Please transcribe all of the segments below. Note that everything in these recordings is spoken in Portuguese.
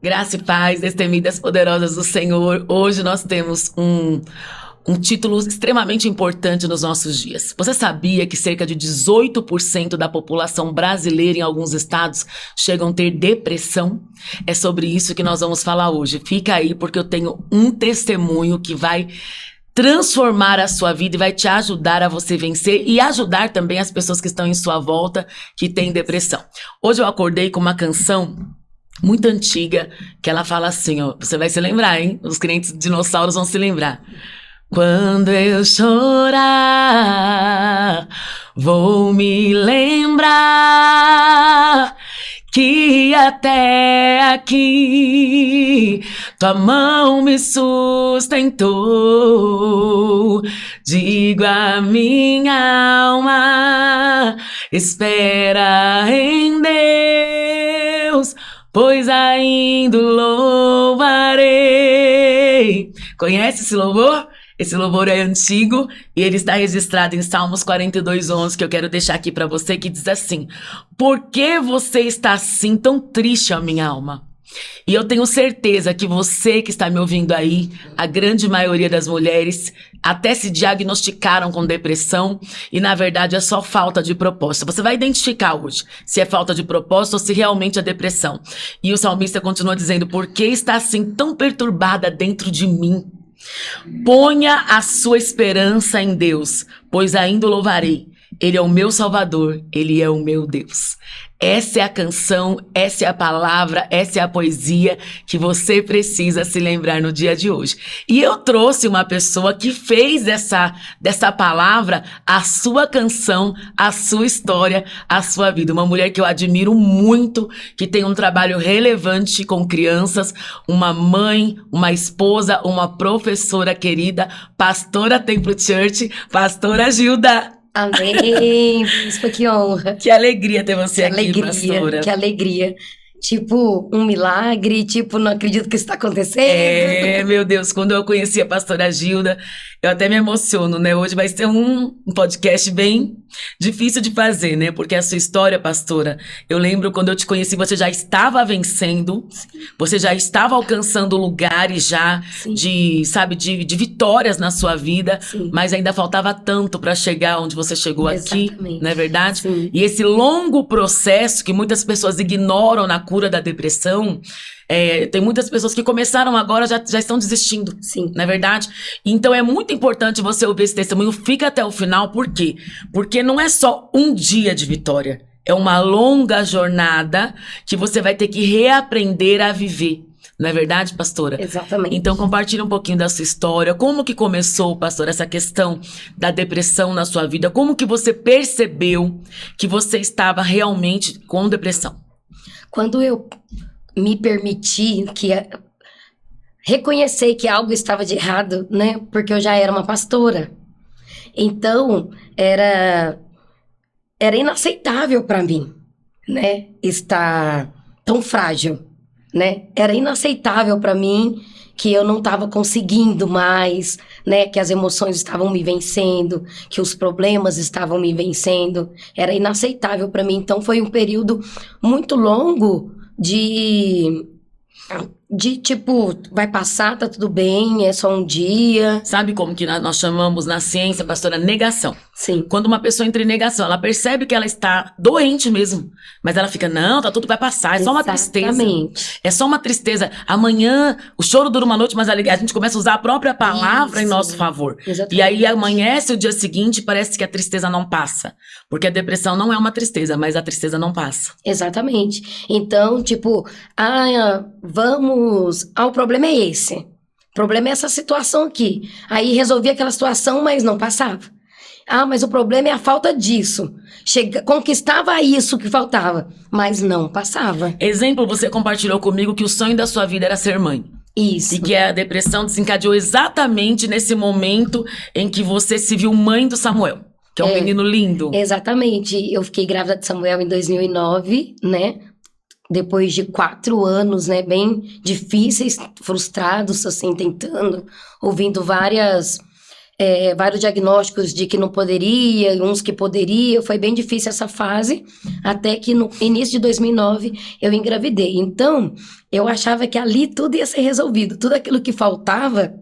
Graça e paz, destemidas poderosas do Senhor. Hoje nós temos um título extremamente importante nos nossos dias. Você sabia que cerca de 18% da população brasileira em alguns estados chegam a ter depressão? É sobre isso que nós vamos falar hoje. Fica aí porque eu tenho um testemunho que vai transformar a sua vida e vai te ajudar a você vencer e ajudar também as pessoas que estão em sua volta que têm depressão. Hoje eu acordei com uma canção muito antiga, que ela fala assim, ó, você vai se lembrar, hein? Os crentes dinossauros vão se lembrar. Quando eu chorar, vou me lembrar que até aqui tua mão me sustentou. Digo a minha alma, espera em Deus, pois ainda o louvarei. Conhece esse louvor? Esse louvor é antigo e ele está registrado em Salmos 42:11, que eu quero deixar aqui para você, que diz assim: por que você está assim tão triste, ó minha alma? E eu tenho certeza que você que está me ouvindo aí, a grande maioria das mulheres, até se diagnosticaram com depressão e na verdade é só falta de propósito. Você vai identificar hoje se é falta de propósito ou se realmente é depressão. E o salmista continua dizendo: por que está assim tão perturbada dentro de mim? Ponha a sua esperança em Deus, pois ainda o louvarei. Ele é o meu Salvador, Ele é o meu Deus. Essa é a canção, essa é a palavra, essa é a poesia que você precisa se lembrar no dia de hoje. E eu trouxe uma pessoa que fez dessa palavra a sua canção, a sua história, a sua vida. Uma mulher que eu admiro muito, que tem um trabalho relevante com crianças, uma mãe, uma esposa, uma professora querida, pastora Templo Church, pastora Gilda. Amém, bispo, que honra. Que alegria ter você Que aqui, alegria, pastora. que alegria. Tipo, um milagre, tipo, não acredito que isso está acontecendo. É, meu Deus, quando eu conheci a pastora Gilda, eu até me emociono, né? Hoje vai ser um podcast bem difícil de fazer, né? Porque a sua história, pastora, eu lembro quando eu te conheci, você já estava vencendo, você já estava alcançando lugares já Sim. de vitórias na sua vida, Sim. mas ainda faltava tanto para chegar onde você chegou aqui, Exatamente. não é verdade? Sim. E esse longo processo que muitas pessoas ignoram na cura da depressão, tem muitas pessoas que começaram agora, já estão desistindo. Sim. Não é verdade? Então é muito importante você ouvir esse testemunho, fica até o final, por quê? Porque não é só um dia de vitória, é uma longa jornada que você vai ter que reaprender a viver. Não é verdade, pastora? Exatamente. Então compartilha um pouquinho da sua história, como que começou, pastora, essa questão da depressão na sua vida, como que você percebeu que você estava realmente com depressão? Quando eu me permiti reconhecer que algo estava de errado, né? Porque eu já era uma pastora. Então, era inaceitável para mim, né? Estar tão frágil, né? Era inaceitável para mim que eu não estava conseguindo mais, né? Que as emoções estavam me vencendo, que os problemas estavam me vencendo. Era inaceitável para mim. Então, foi um período muito longo de tipo, vai passar, tá tudo bem, é só um dia. Sabe como que nós chamamos na ciência, pastora, negação? Sim. Quando uma pessoa entra em negação, ela percebe que ela está doente mesmo, mas ela fica, não, tá tudo vai passar, é só uma tristeza. Exatamente. É só uma tristeza. Amanhã, o choro dura uma noite, mas a gente começa a usar a própria palavra em Isso. nosso favor. Exatamente. E aí amanhece o dia seguinte e parece que a tristeza não passa. Porque a depressão não é uma tristeza, mas a tristeza não passa. Exatamente. Então, tipo, vamos... o problema é esse. O problema é essa situação aqui. Aí resolvi aquela situação, mas não passava. Mas o problema é a falta disso. Conquistava isso que faltava, mas não passava. Exemplo, você compartilhou comigo que o sonho da sua vida era ser mãe. Isso. E que a depressão desencadeou exatamente nesse momento em que você se viu mãe do Samuel, que é um menino lindo. Exatamente. Eu fiquei grávida de Samuel em 2009, né? Depois de 4 anos, né? Bem difíceis, frustrados, assim, tentando, ouvindo várias vários diagnósticos de que não poderia, uns que poderia. Foi bem difícil essa fase, até que no início de 2009 eu engravidei. Então, eu achava que ali tudo ia ser resolvido. Tudo aquilo que faltava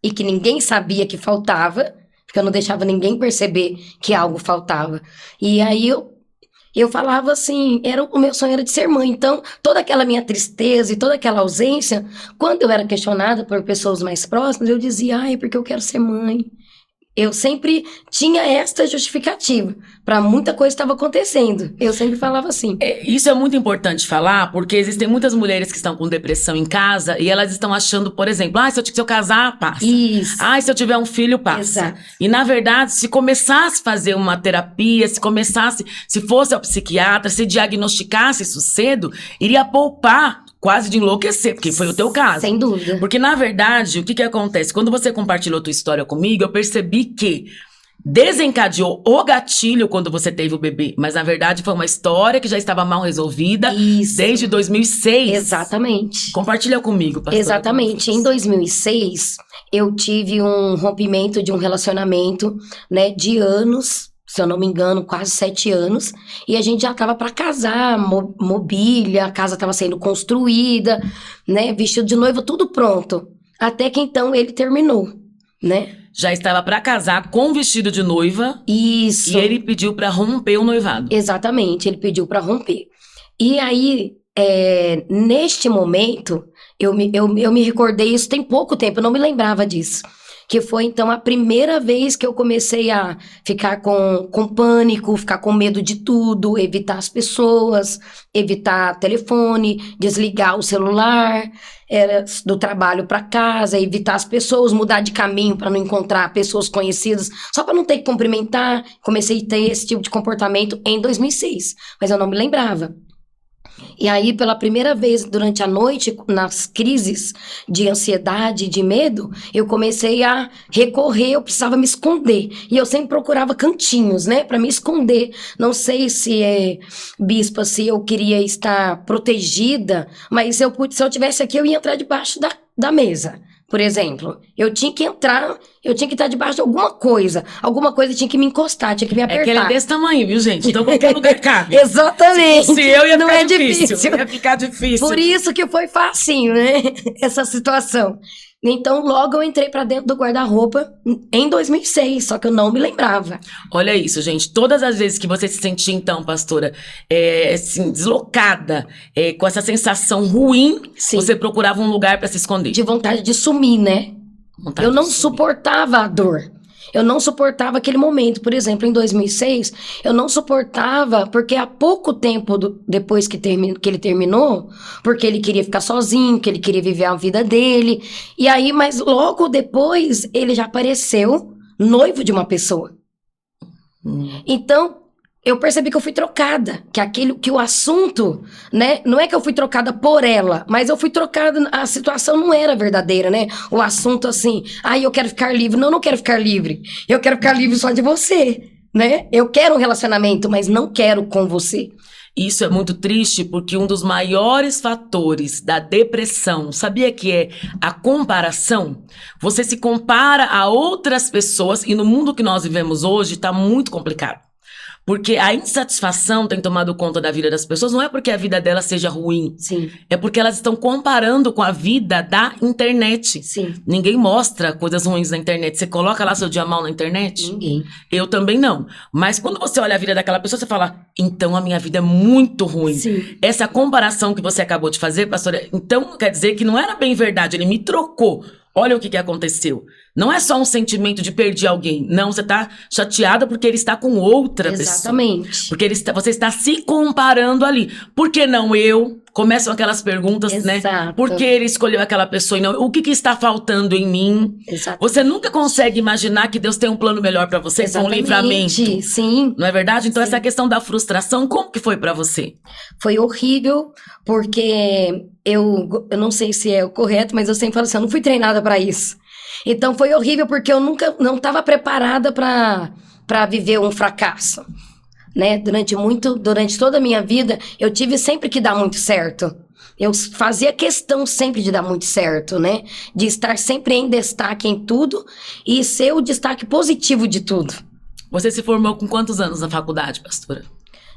e que ninguém sabia que faltava, porque eu não deixava ninguém perceber que algo faltava. E aí eu falava assim, o meu sonho era de ser mãe. Então, toda aquela minha tristeza e toda aquela ausência, quando eu era questionada por pessoas mais próximas, eu dizia, ai, porque eu quero ser mãe. Eu sempre tinha esta justificativa para muita coisa que estava acontecendo. Eu sempre falava assim. Isso é muito importante falar, porque existem muitas mulheres que estão com depressão em casa e elas estão achando, por exemplo, se eu casar, passa. Isso. Se eu tiver um filho, passa. Exato. E, na verdade, se começasse a fazer uma terapia, se fosse ao psiquiatra, se diagnosticasse isso cedo, iria poupar quase de enlouquecer, porque foi o teu caso. Sem dúvida. Porque, na verdade, o que acontece? Quando você compartilhou tua história comigo, eu percebi que desencadeou o gatilho quando você teve o bebê. Mas, na verdade, foi uma história que já estava mal resolvida desde 2006. Exatamente. Compartilha comigo, pastora. Exatamente. Em 2006, eu tive um rompimento de um relacionamento, né, de anos, se eu não me engano, quase 7 anos. E a gente já estava para casar, mobília, a casa estava sendo construída, né, vestido de noiva, tudo pronto. Até que então ele terminou, né? Já estava para casar com vestido de noiva. Isso. E ele pediu para romper o noivado. Exatamente, ele pediu para romper. E aí, neste momento, eu me recordei, isso tem pouco tempo, eu não me lembrava disso. Que foi, então, a primeira vez que eu comecei a ficar com pânico, ficar com medo de tudo, evitar as pessoas, evitar telefone, desligar o celular, do trabalho para casa, evitar as pessoas, mudar de caminho para não encontrar pessoas conhecidas, só para não ter que cumprimentar. Comecei a ter esse tipo de comportamento em 2006, mas eu não me lembrava. E aí, pela primeira vez durante a noite, nas crises de ansiedade, de medo, eu comecei a recorrer, eu precisava me esconder. E eu sempre procurava cantinhos, né, para me esconder. Não sei bispa, se eu queria estar protegida, mas se eu tivesse aqui, eu ia entrar debaixo da mesa. Por exemplo, eu tinha que estar debaixo de alguma coisa tinha que me encostar, tinha que me apertar. É que ele é desse tamanho, viu, gente? Então qualquer lugar cabe. Exatamente. Se eu ia não ficar é difícil. Ia ficar difícil. Por isso que foi facinho, né? Essa situação. Então, logo eu entrei pra dentro do guarda-roupa em 2006, só que eu não me lembrava. Olha isso, gente. Todas as vezes que você se sentia, então, pastora, assim, deslocada, com essa sensação ruim, Sim. Você procurava um lugar pra se esconder. De vontade de sumir, né? Eu não suportava a dor. Eu não suportava aquele momento. Por exemplo, em 2006, eu não suportava porque há pouco tempo depois que ele terminou, porque ele queria ficar sozinho, que ele queria viver a vida dele. E aí, mas logo depois, ele já apareceu noivo de uma pessoa. Então, eu percebi que eu fui trocada, que o assunto, né, não é que eu fui trocada por ela, mas eu fui trocada, a situação não era verdadeira, né, o assunto assim, eu quero ficar livre, não quero ficar livre, eu quero ficar livre só de você, né, eu quero um relacionamento, mas não quero com você. Isso é muito triste porque um dos maiores fatores da depressão, sabia que é a comparação? Você se compara a outras pessoas e no mundo que nós vivemos hoje está muito complicado. Porque a insatisfação tem tomado conta da vida das pessoas, não é porque a vida delas seja ruim. Sim. É porque elas estão comparando com a vida da internet. Sim. Ninguém mostra coisas ruins na internet. Você coloca lá seu dia mal na internet? Ninguém. Eu também não. Mas quando você olha a vida daquela pessoa, você fala, então a minha vida é muito ruim. Sim. Essa comparação que você acabou de fazer, pastora, então quer dizer que não era bem verdade, ele me trocou. Olha o que aconteceu. Não é só um sentimento de perder alguém. Não, você tá chateada porque ele está com outra pessoa. Exatamente. Porque você está se comparando ali. Por que não eu? Começam aquelas perguntas, Exato. né? Por que ele escolheu aquela pessoa e não? O que está faltando em mim? Exato. Você nunca consegue imaginar que Deus tem um plano melhor para você, com um livramento. Sim. Não é verdade? Então, Sim. Essa questão da frustração, como que foi para você? Foi horrível, porque eu não sei se é o correto, mas eu sempre falo assim, eu não fui treinada para isso. Então foi horrível porque eu não estava preparada para viver um fracasso, né? Durante toda a minha vida, eu tive sempre que dar muito certo, Eu fazia questão sempre de dar muito certo, né? De estar sempre em destaque em tudo e ser o destaque positivo de tudo. Você se formou com quantos anos na faculdade, pastora?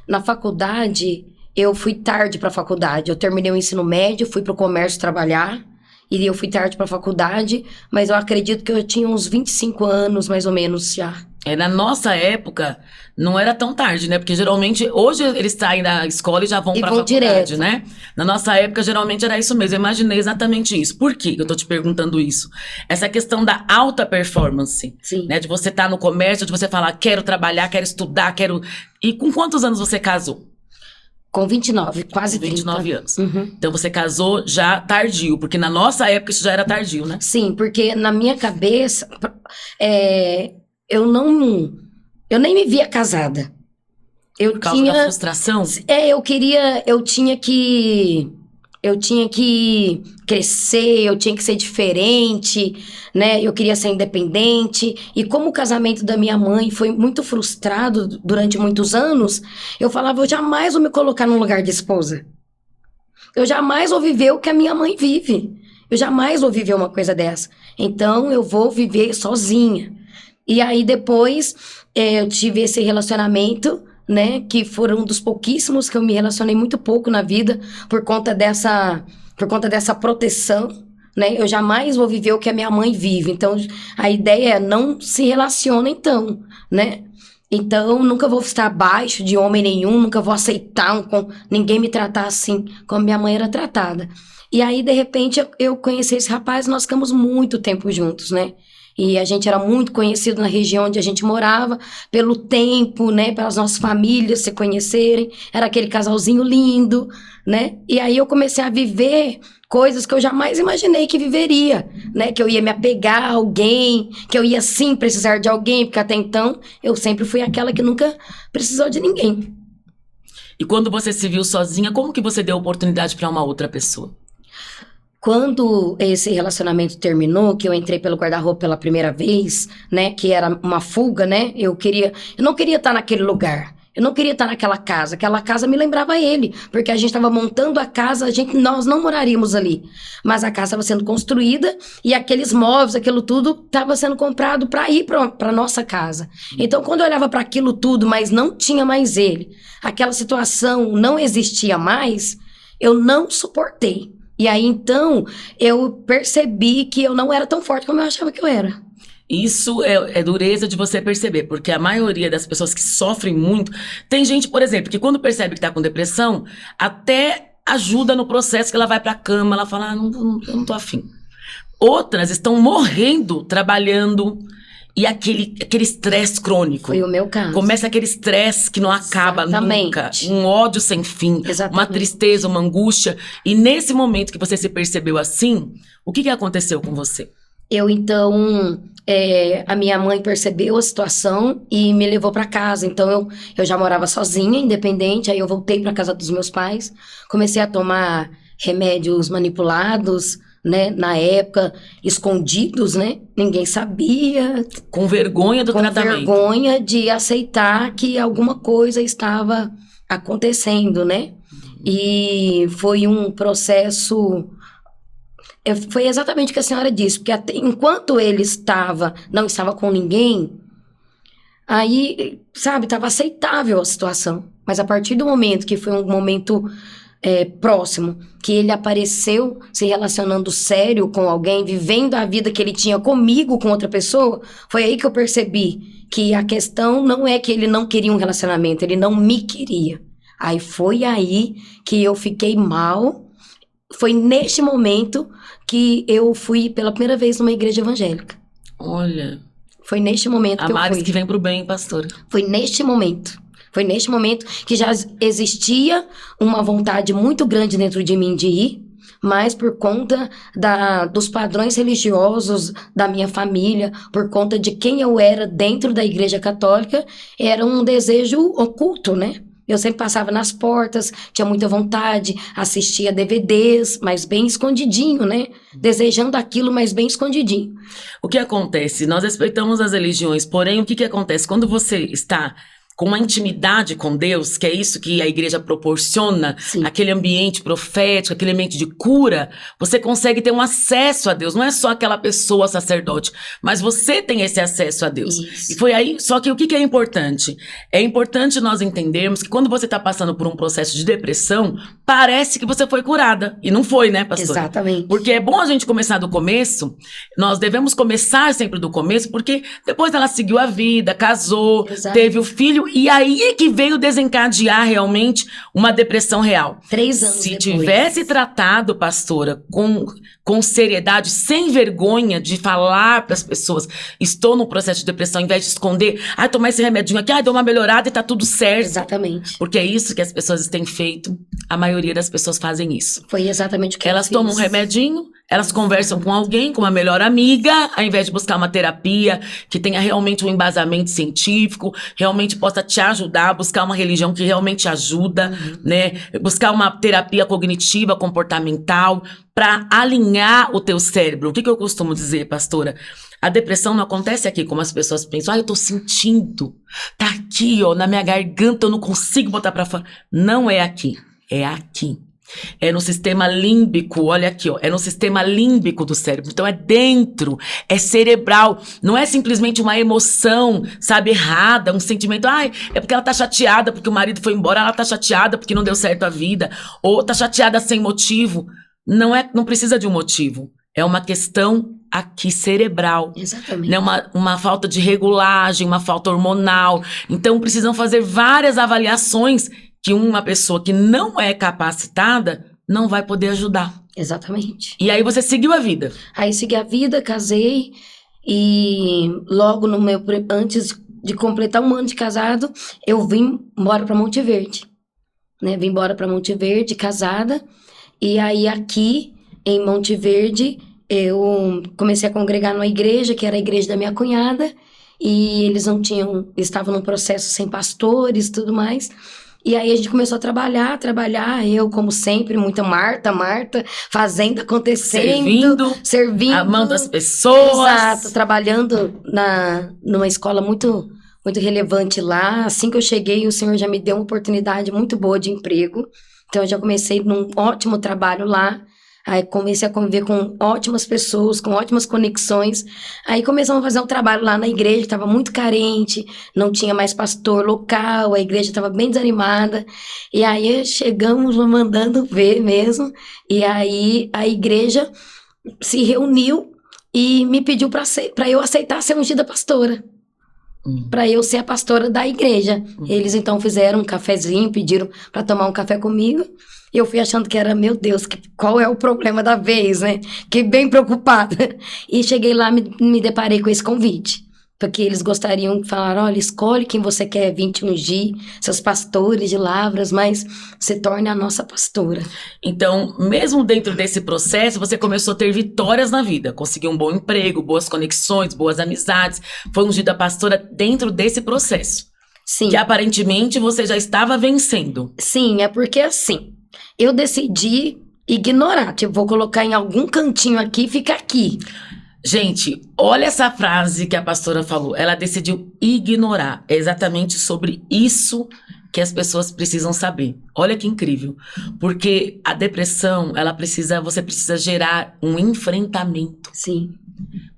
Na faculdade, eu fui tarde para a faculdade. Eu terminei o ensino médio, fui para o comércio trabalhar. E eu fui tarde para a faculdade, mas eu acredito que eu tinha uns 25 anos, mais ou menos, já. Na nossa época, não era tão tarde, né? Porque geralmente, hoje eles saem da escola e já vão pra faculdade, direto, né? Na nossa época, geralmente era isso mesmo. Eu imaginei exatamente isso. Por que eu tô te perguntando isso? Essa questão da alta performance, Sim. né? De você estar no comércio, de você falar, quero trabalhar, quero estudar, quero... E com quantos anos você casou? Com 29, quase 30. 29 anos. Uhum. Então você casou já tardio, porque na nossa época isso já era tardio, né? Sim, porque na minha cabeça, eu nem me via casada. Por causa da frustração? Eu tinha que crescer, eu tinha que ser diferente, né? Eu queria ser independente. E como o casamento da minha mãe foi muito frustrado durante muitos anos, eu falava, eu jamais vou me colocar no lugar de esposa. Eu jamais vou viver o que a minha mãe vive. Eu jamais vou viver uma coisa dessa. Então, eu vou viver sozinha. E aí, depois, eu tive esse relacionamento, né? Que foram um dos pouquíssimos que eu me relacionei muito pouco na vida por conta dessa proteção, né? Eu jamais vou viver o que a minha mãe vive. Então, a ideia é não se relaciona, então, né? Então, nunca vou estar abaixo de homem nenhum, nunca vou aceitar ninguém me tratar assim como minha mãe era tratada. E aí, de repente, eu conheci esse rapaz, nós ficamos muito tempo juntos, né? E a gente era muito conhecido na região onde a gente morava, pelo tempo, né? Pelas nossas famílias se conhecerem. Era aquele casalzinho lindo, né? E aí eu comecei a viver coisas que eu jamais imaginei que viveria, né? Que eu ia me apegar a alguém, que eu ia sim precisar de alguém, porque até então eu sempre fui aquela que nunca precisou de ninguém. E quando você se viu sozinha, como que você deu oportunidade para uma outra pessoa? Quando esse relacionamento terminou, que eu entrei pelo guarda-roupa pela primeira vez, né, que era uma fuga, né, eu não queria estar naquele lugar, eu não queria estar naquela casa, aquela casa me lembrava ele, porque a gente estava montando a casa, nós não moraríamos ali, mas a casa estava sendo construída e aqueles móveis, aquilo tudo estava sendo comprado para ir para nossa casa. Então, quando eu olhava para aquilo tudo, mas não tinha mais ele, aquela situação não existia mais, eu não suportei. E aí, então, eu percebi que eu não era tão forte como eu achava que eu era. Isso é dureza de você perceber, porque a maioria das pessoas que sofrem muito... Tem gente, por exemplo, que quando percebe que tá com depressão, até ajuda no processo, que ela vai pra cama, ela fala, eu não tô afim. Outras estão morrendo, trabalhando... E aquele estresse crônico. Foi o meu caso. Começa aquele estresse que não acaba nunca. Um ódio sem fim. Exatamente. Uma tristeza, uma angústia. E nesse momento que você se percebeu assim, o que aconteceu com você? A minha mãe percebeu a situação e me levou para casa. Então, eu já morava sozinha, independente. Aí eu voltei para casa dos meus pais. Comecei a tomar remédios manipulados, né, na época, escondidos, né, ninguém sabia. Com vergonha do tratamento. Com vergonha de aceitar que alguma coisa estava acontecendo, né, e foi um processo, foi exatamente o que a senhora disse, porque enquanto ele não estava com ninguém, aí, sabe, estava aceitável a situação, mas a partir do momento que foi um momento próximo, que ele apareceu se relacionando sério com alguém, vivendo a vida que ele tinha comigo, com outra pessoa, foi aí que eu percebi que a questão não é que ele não queria um relacionamento, ele não me queria. Aí foi aí que eu fiquei mal, foi neste momento que eu fui pela primeira vez numa igreja evangélica. Olha. Foi neste momento que eu fui. Amares que vem pro bem, pastora. Foi neste momento que já existia uma vontade muito grande dentro de mim de ir, mas por conta dos padrões religiosos da minha família, por conta de quem eu era dentro da Igreja Católica, era um desejo oculto, né? Eu sempre passava nas portas, tinha muita vontade, assistia DVDs, mas bem escondidinho, né? Desejando aquilo, mas bem escondidinho. O que acontece? Nós respeitamos as religiões, porém, o que acontece? Quando você está com uma intimidade com Deus, que é isso que a igreja proporciona, Sim. aquele ambiente profético, aquele ambiente de cura, você consegue ter um acesso a Deus. Não é só aquela pessoa sacerdote, mas você tem esse acesso a Deus. Isso. E foi aí, só que o que é importante? É importante nós entendermos que quando você está passando por um processo de depressão, parece que você foi curada. E não foi, né, pastor? Exatamente. Porque é bom a gente começar do começo, nós devemos começar sempre do começo, porque depois ela seguiu a vida, casou, Exato. teve o filho, e aí é que veio desencadear realmente uma depressão real. 3 anos Se depois. tivesse tratado, pastora, com seriedade, sem vergonha de falar para as pessoas, estou num processo de depressão, ao invés de esconder, tomar esse remedinho aqui, deu uma melhorada e tá tudo certo. Exatamente. Porque é isso que as pessoas têm feito, a maioria das pessoas fazem isso. Foi exatamente o que Elas eu fiz. tomam um remedinho, elas conversam com alguém, com uma melhor amiga, ao invés de buscar uma terapia que tenha realmente um embasamento científico, realmente possa te ajudar, buscar uma religião que realmente ajuda, né? Buscar uma terapia cognitiva, comportamental, para alinhar o teu cérebro. O que eu costumo dizer, pastora? A depressão não acontece aqui, como as pessoas pensam. Eu tô sentindo. Tá aqui, ó, na minha garganta, eu não consigo botar pra fora. Não é aqui, é aqui. É no sistema límbico, olha aqui, ó, é no sistema límbico do cérebro. Então é dentro, é cerebral. Não é simplesmente uma emoção, sabe, errada, um sentimento. É porque ela tá chateada porque o marido foi embora, ela tá chateada porque não deu certo a vida, ou tá chateada sem motivo. Não precisa de um motivo. É uma questão aqui cerebral. Exatamente. Né? Uma falta de regulagem, uma falta hormonal. Então precisam fazer várias avaliações que uma pessoa que não é capacitada não vai poder ajudar. Exatamente. E aí você seguiu a vida. Aí segui a vida, casei e logo antes de completar 1 ano de casado, eu vim embora para Monte Verde. Né? Vim embora para Monte Verde, casada. E aí aqui em Monte Verde eu comecei a congregar numa igreja, que era a igreja da minha cunhada, e eles estavam num processo sem pastores e tudo mais. E aí a gente começou a trabalhar, eu, como sempre, muita Marta, fazendo, acontecendo, servindo. Amando as pessoas. Exato, trabalhando numa escola muito, muito relevante lá. Assim que eu cheguei, o Senhor já me deu uma oportunidade muito boa de emprego. Então eu já comecei num ótimo trabalho lá. Aí comecei a conviver com ótimas pessoas, com ótimas conexões. Aí começamos a fazer um trabalho lá na igreja, que estava muito carente, não tinha mais pastor local, a igreja estava bem desanimada. E aí chegamos mandando ver mesmo. E aí a igreja se reuniu e me pediu para eu aceitar ser ungida pastora. Para eu ser a pastora da igreja. Eles então fizeram um cafezinho, pediram para tomar um café comigo. E eu fui achando que era, meu Deus, qual é o problema da vez, né? Fiquei bem preocupada. E cheguei lá, me deparei com esse convite. Porque eles gostariam de falar, olha, escolhe quem você quer vir te ungir, seus pastores de Lavras, mas se torne a nossa pastora. Então, mesmo dentro desse processo, você começou a ter vitórias na vida. Conseguiu um bom emprego, boas conexões, boas amizades. Foi ungida pastora dentro desse processo. Sim. Que aparentemente você já estava vencendo. Sim, é porque assim, eu decidi ignorar. Tipo, vou colocar em algum cantinho aqui, fica aqui. Gente, olha essa frase que a pastora falou. Ela decidiu ignorar. É exatamente sobre isso que as pessoas precisam saber. Olha que incrível. Porque a depressão, você precisa gerar um enfrentamento. Sim.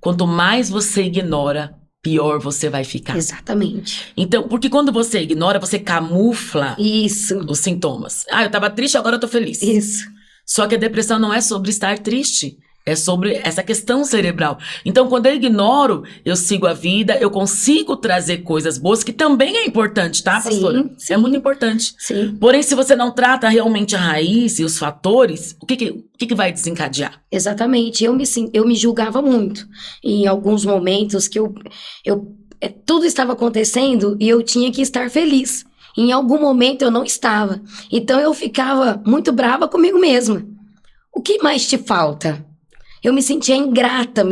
Quanto mais você ignora, pior você vai ficar. Exatamente. Então, porque quando você ignora, você camufla Isso. os sintomas. Eu tava triste, agora eu tô feliz. Isso. Só que a depressão não é sobre estar triste. É sobre essa questão cerebral. Então, quando eu ignoro, eu sigo a vida, eu consigo trazer coisas boas, que também é importante, tá, pastora? Sim. É muito importante. Sim. Porém, se você não trata realmente a raiz e os fatores, o que vai desencadear? Exatamente. Eu me julgava muito. Em alguns momentos que tudo estava acontecendo e eu tinha que estar feliz. Em algum momento eu não estava. Então eu ficava muito brava comigo mesma. O que mais te falta? Eu me sentia ingrata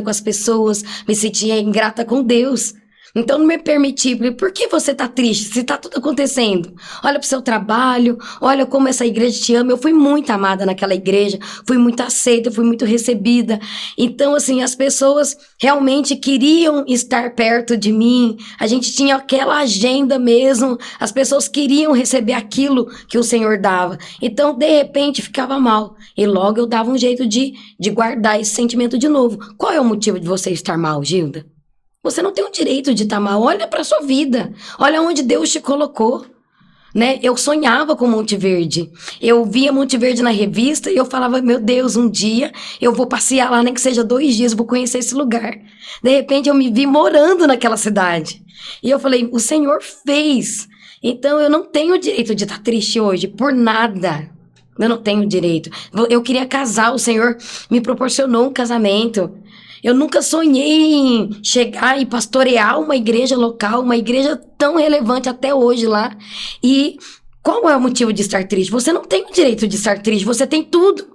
com as pessoas, me sentia ingrata com Deus, Então, não me permiti. Por que você tá triste? Se tá tudo acontecendo. Olha pro seu trabalho, olha como essa igreja te ama. Eu fui muito amada naquela igreja, fui muito aceita, fui muito recebida. Então, assim, as pessoas realmente queriam estar perto de mim. A gente tinha aquela agenda mesmo. As pessoas queriam receber aquilo que o Senhor dava. Então, de repente, ficava mal. E logo eu dava um jeito de guardar esse sentimento de novo. Qual é o motivo de você estar mal, Gilda? Você não tem o direito de estar mal. Olha para sua vida. Olha onde Deus te colocou. Né? Eu sonhava com Monte Verde. Eu via Monte Verde na revista e eu falava, meu Deus, um dia eu vou passear lá, nem que seja 2 dias, eu vou conhecer esse lugar. De repente eu me vi morando naquela cidade. E eu falei, o Senhor fez. Então eu não tenho o direito de estar triste hoje por nada. Eu não tenho direito. Eu queria casar, o Senhor me proporcionou um casamento. Eu nunca sonhei em chegar e pastorear uma igreja local, uma igreja tão relevante até hoje lá. E qual é o motivo de estar triste? Você não tem o direito de estar triste, você tem tudo.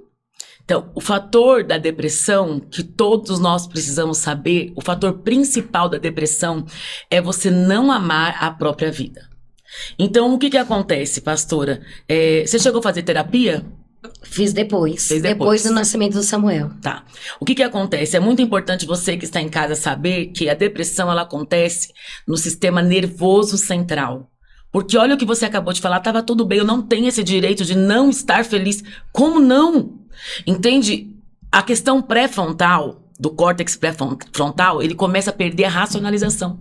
Então, o fator da depressão, que todos nós precisamos saber, o fator principal da depressão é você não amar a própria vida. Então, o que acontece, pastora? Você chegou a fazer terapia? Fiz depois. Fez Depois do nascimento do Samuel. Tá. O que acontece? É muito importante você que está em casa saber que a depressão, ela acontece no sistema nervoso central. Porque olha o que você acabou de falar, estava tudo bem, eu não tenho esse direito de não estar feliz. Como não? Entende? A questão pré-frontal, do córtex pré-frontal, ele começa a perder a racionalização.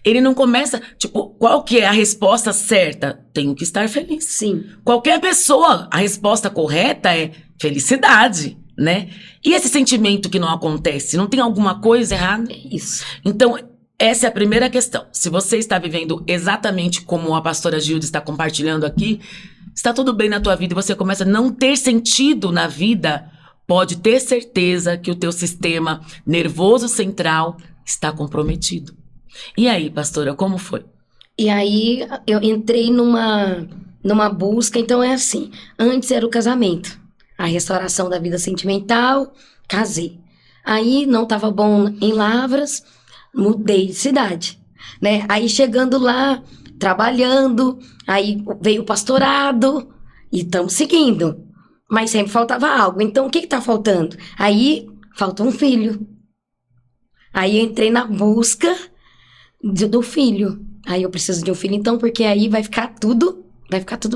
Ele não começa, tipo, qual que é a resposta certa? Tenho que estar feliz. Sim. Qualquer pessoa, a resposta correta é felicidade, né? E esse sentimento que não acontece, não tem alguma coisa errada? É isso. Então, essa é a primeira questão. Se você está vivendo exatamente como a pastora Gilda está compartilhando aqui, está tudo bem na tua vida e você começa a não ter sentido na vida, pode ter certeza que o teu sistema nervoso central está comprometido. E aí, pastora, como foi? E aí eu entrei numa busca, então é assim, antes era o casamento, a restauração da vida sentimental, casei. Aí não estava bom em Lavras, mudei de cidade, né? Aí chegando lá, trabalhando, aí veio o pastorado e estamos seguindo. Mas sempre faltava algo. Então o que tá faltando? Aí falta um filho. Aí eu entrei na busca do filho. Aí eu preciso de um filho, então, porque aí vai ficar tudo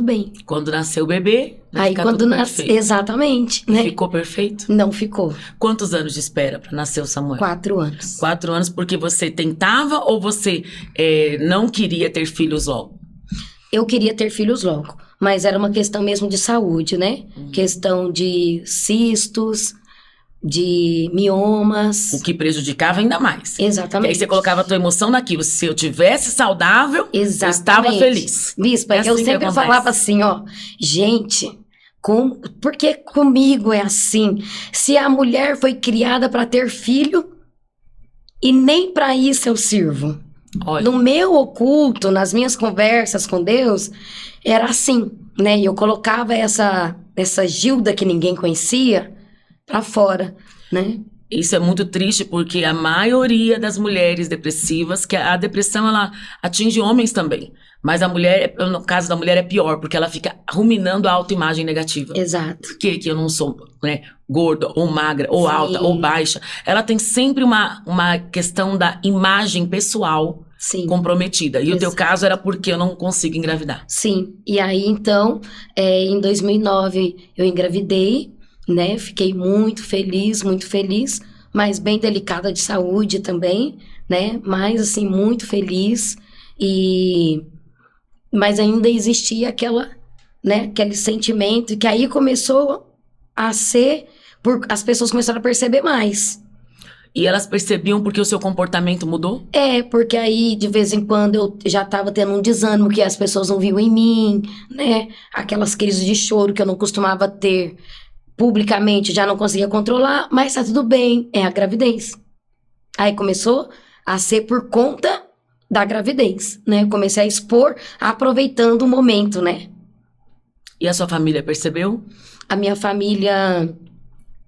bem. Quando nasceu o bebê, vai Aí ficar quando tudo nasce, perfeito. exatamente, né? Ficou perfeito? Não ficou. Quantos anos de espera para nascer o Samuel? 4 anos. 4 anos porque você tentava ou você não queria ter filhos logo? Eu queria ter filhos logo, mas era uma questão mesmo de saúde, né? Questão de cistos, de miomas. O que prejudicava ainda mais. E Exatamente. aí você colocava a tua emoção naquilo. Se eu tivesse saudável, eu estava Exatamente. feliz. Bispa, É assim eu que sempre acontece. falava assim, ó, gente, por que comigo é assim? Se a mulher foi criada para ter filho e nem para isso eu sirvo. Olha, No meu oculto, nas minhas conversas com Deus, era assim, né? E eu colocava essa Gilda que ninguém conhecia pra fora, né? isso é muito triste porque a maioria das mulheres depressivas, que a depressão ela atinge homens também, mas a mulher, no caso da mulher é pior, porque ela fica ruminando a autoimagem negativa. Exato. Por que eu não sou, né, gorda, ou magra, ou Sim. alta, ou baixa? Ela tem sempre uma questão da imagem pessoal Sim. comprometida. E o teu Exato. caso era porque eu não consigo engravidar. Sim. E aí, então, em 2009, eu engravidei, né? Fiquei muito feliz, mas bem delicada de saúde também, né? Mas, assim, muito feliz. Mas ainda existia aquele sentimento que aí começou a ser... As pessoas começaram a perceber mais. E elas percebiam porque o seu comportamento mudou? Porque aí, de vez em quando, eu já tava tendo um desânimo que as pessoas não viam em mim, né? Aquelas crises de choro que eu não costumava ter publicamente, já não conseguia controlar, mas tá tudo bem, é a gravidez. Aí começou a ser por conta da gravidez, né? Eu comecei a expor, aproveitando o momento, né? E a sua família percebeu? A minha família...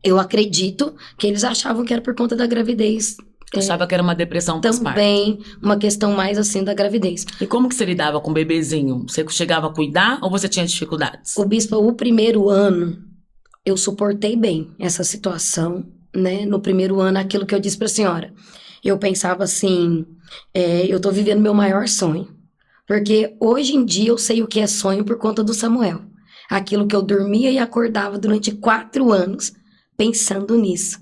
Eu acredito que eles achavam que era por conta da gravidez. Achava que era uma depressão pós-parto. Também uma questão mais assim da gravidez. E como que você lidava com o bebezinho? Você chegava a cuidar ou você tinha dificuldades? O bispo, o primeiro ano, eu suportei bem essa situação, né? No primeiro ano, aquilo que eu disse para a senhora. Eu pensava assim, eu tô vivendo meu maior sonho. Porque hoje em dia eu sei o que é sonho por conta do Samuel. Aquilo que eu dormia e acordava durante 4 anos pensando nisso.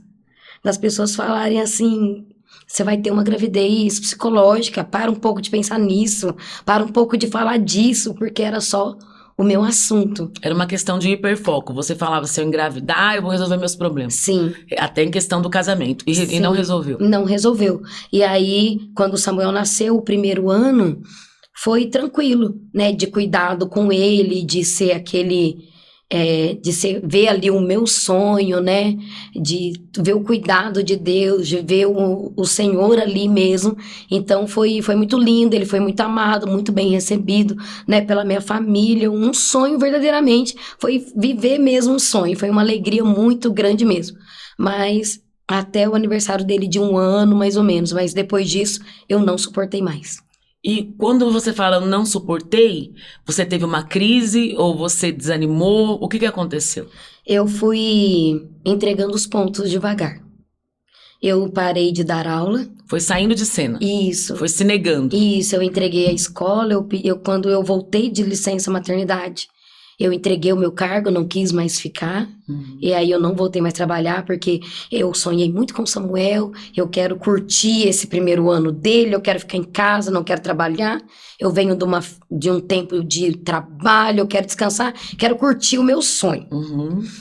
Das pessoas falarem assim, você vai ter uma gravidez psicológica, para um pouco de pensar nisso, para um pouco de falar disso, porque era só o meu assunto. Era uma questão de hiperfoco. Você falava, se eu engravidar, eu vou resolver meus problemas. Sim. Até em questão do casamento. E não resolveu. Não resolveu. E aí, quando o Samuel nasceu, o primeiro ano, foi tranquilo, né? De cuidado com ele, de ser aquele... ver ali o meu sonho, né? De ver o cuidado de Deus, de ver o Senhor ali mesmo. Então foi muito lindo, ele foi muito amado, muito bem recebido, né? Pela minha família, um sonho verdadeiramente. Foi viver mesmo um sonho, foi uma alegria muito grande mesmo. Mas até o aniversário dele de 1 ano, mais ou menos. Mas depois disso, eu não suportei mais. E quando você fala eu não suportei, você teve uma crise ou você desanimou? O que aconteceu? Eu fui entregando os pontos devagar. Eu parei de dar aula. Foi saindo de cena. Isso. Foi se negando. Isso, eu entreguei a escola. Quando eu voltei de licença maternidade, eu entreguei o meu cargo, não quis mais ficar. E aí eu não voltei mais trabalhar, porque eu sonhei muito com o Samuel. Eu quero curtir esse primeiro ano dele, eu quero ficar em casa, não quero trabalhar. Eu venho de um tempo de trabalho, eu quero descansar, quero curtir o meu sonho.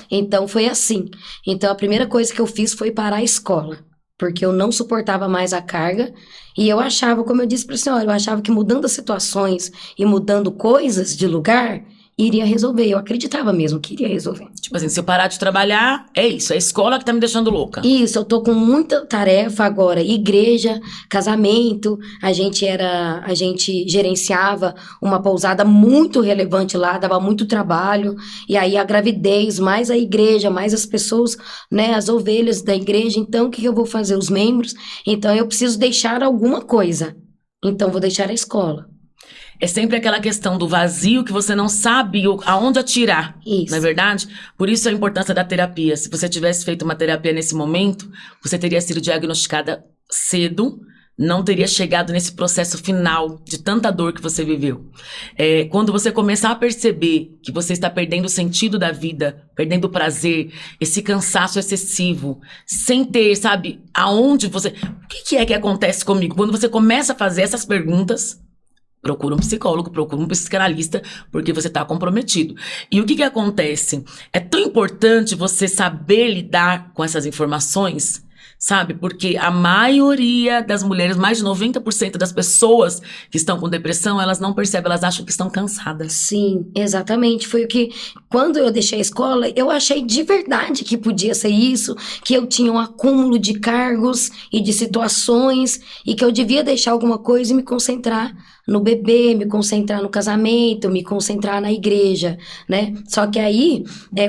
Então foi assim. Então a primeira coisa que eu fiz foi parar a escola, porque eu não suportava mais a carga. E eu achava, como eu disse para a senhora, eu achava que mudando as situações e mudando coisas de lugar, iria resolver. Eu acreditava mesmo que iria resolver. Tipo assim, se eu parar de trabalhar, é isso. É a escola que tá me deixando louca. Isso, eu tô com muita tarefa agora. Igreja, casamento. A gente gerenciava uma pousada muito relevante lá, dava muito trabalho. E aí a gravidez, mais a igreja, mais as pessoas, né, as ovelhas da igreja. Então, o que eu vou fazer? Os membros. Então, eu preciso deixar alguma coisa. Então, vou deixar a escola. É sempre aquela questão do vazio que você não sabe aonde atirar, Isso. não é verdade? Por isso a importância da terapia. Se você tivesse feito uma terapia nesse momento, você teria sido diagnosticada cedo, não teria chegado nesse processo final de tanta dor que você viveu. Quando você começar a perceber que você está perdendo o sentido da vida, perdendo o prazer, esse cansaço excessivo, sem ter, sabe, aonde você... O que é que acontece comigo? Quando você começa a fazer essas perguntas... Procura um psicólogo, procura um psicanalista, porque você está comprometido. E o que acontece? É tão importante você saber lidar com essas informações, sabe? Porque a maioria das mulheres, mais de 90% das pessoas que estão com depressão, elas não percebem, elas acham que estão cansadas. Sim, exatamente. Foi o que, quando eu deixei a escola, eu achei de verdade que podia ser isso, que eu tinha um acúmulo de cargos e de situações, e que eu devia deixar alguma coisa e me concentrar no bebê, me concentrar no casamento, me concentrar na igreja, né? Só que aí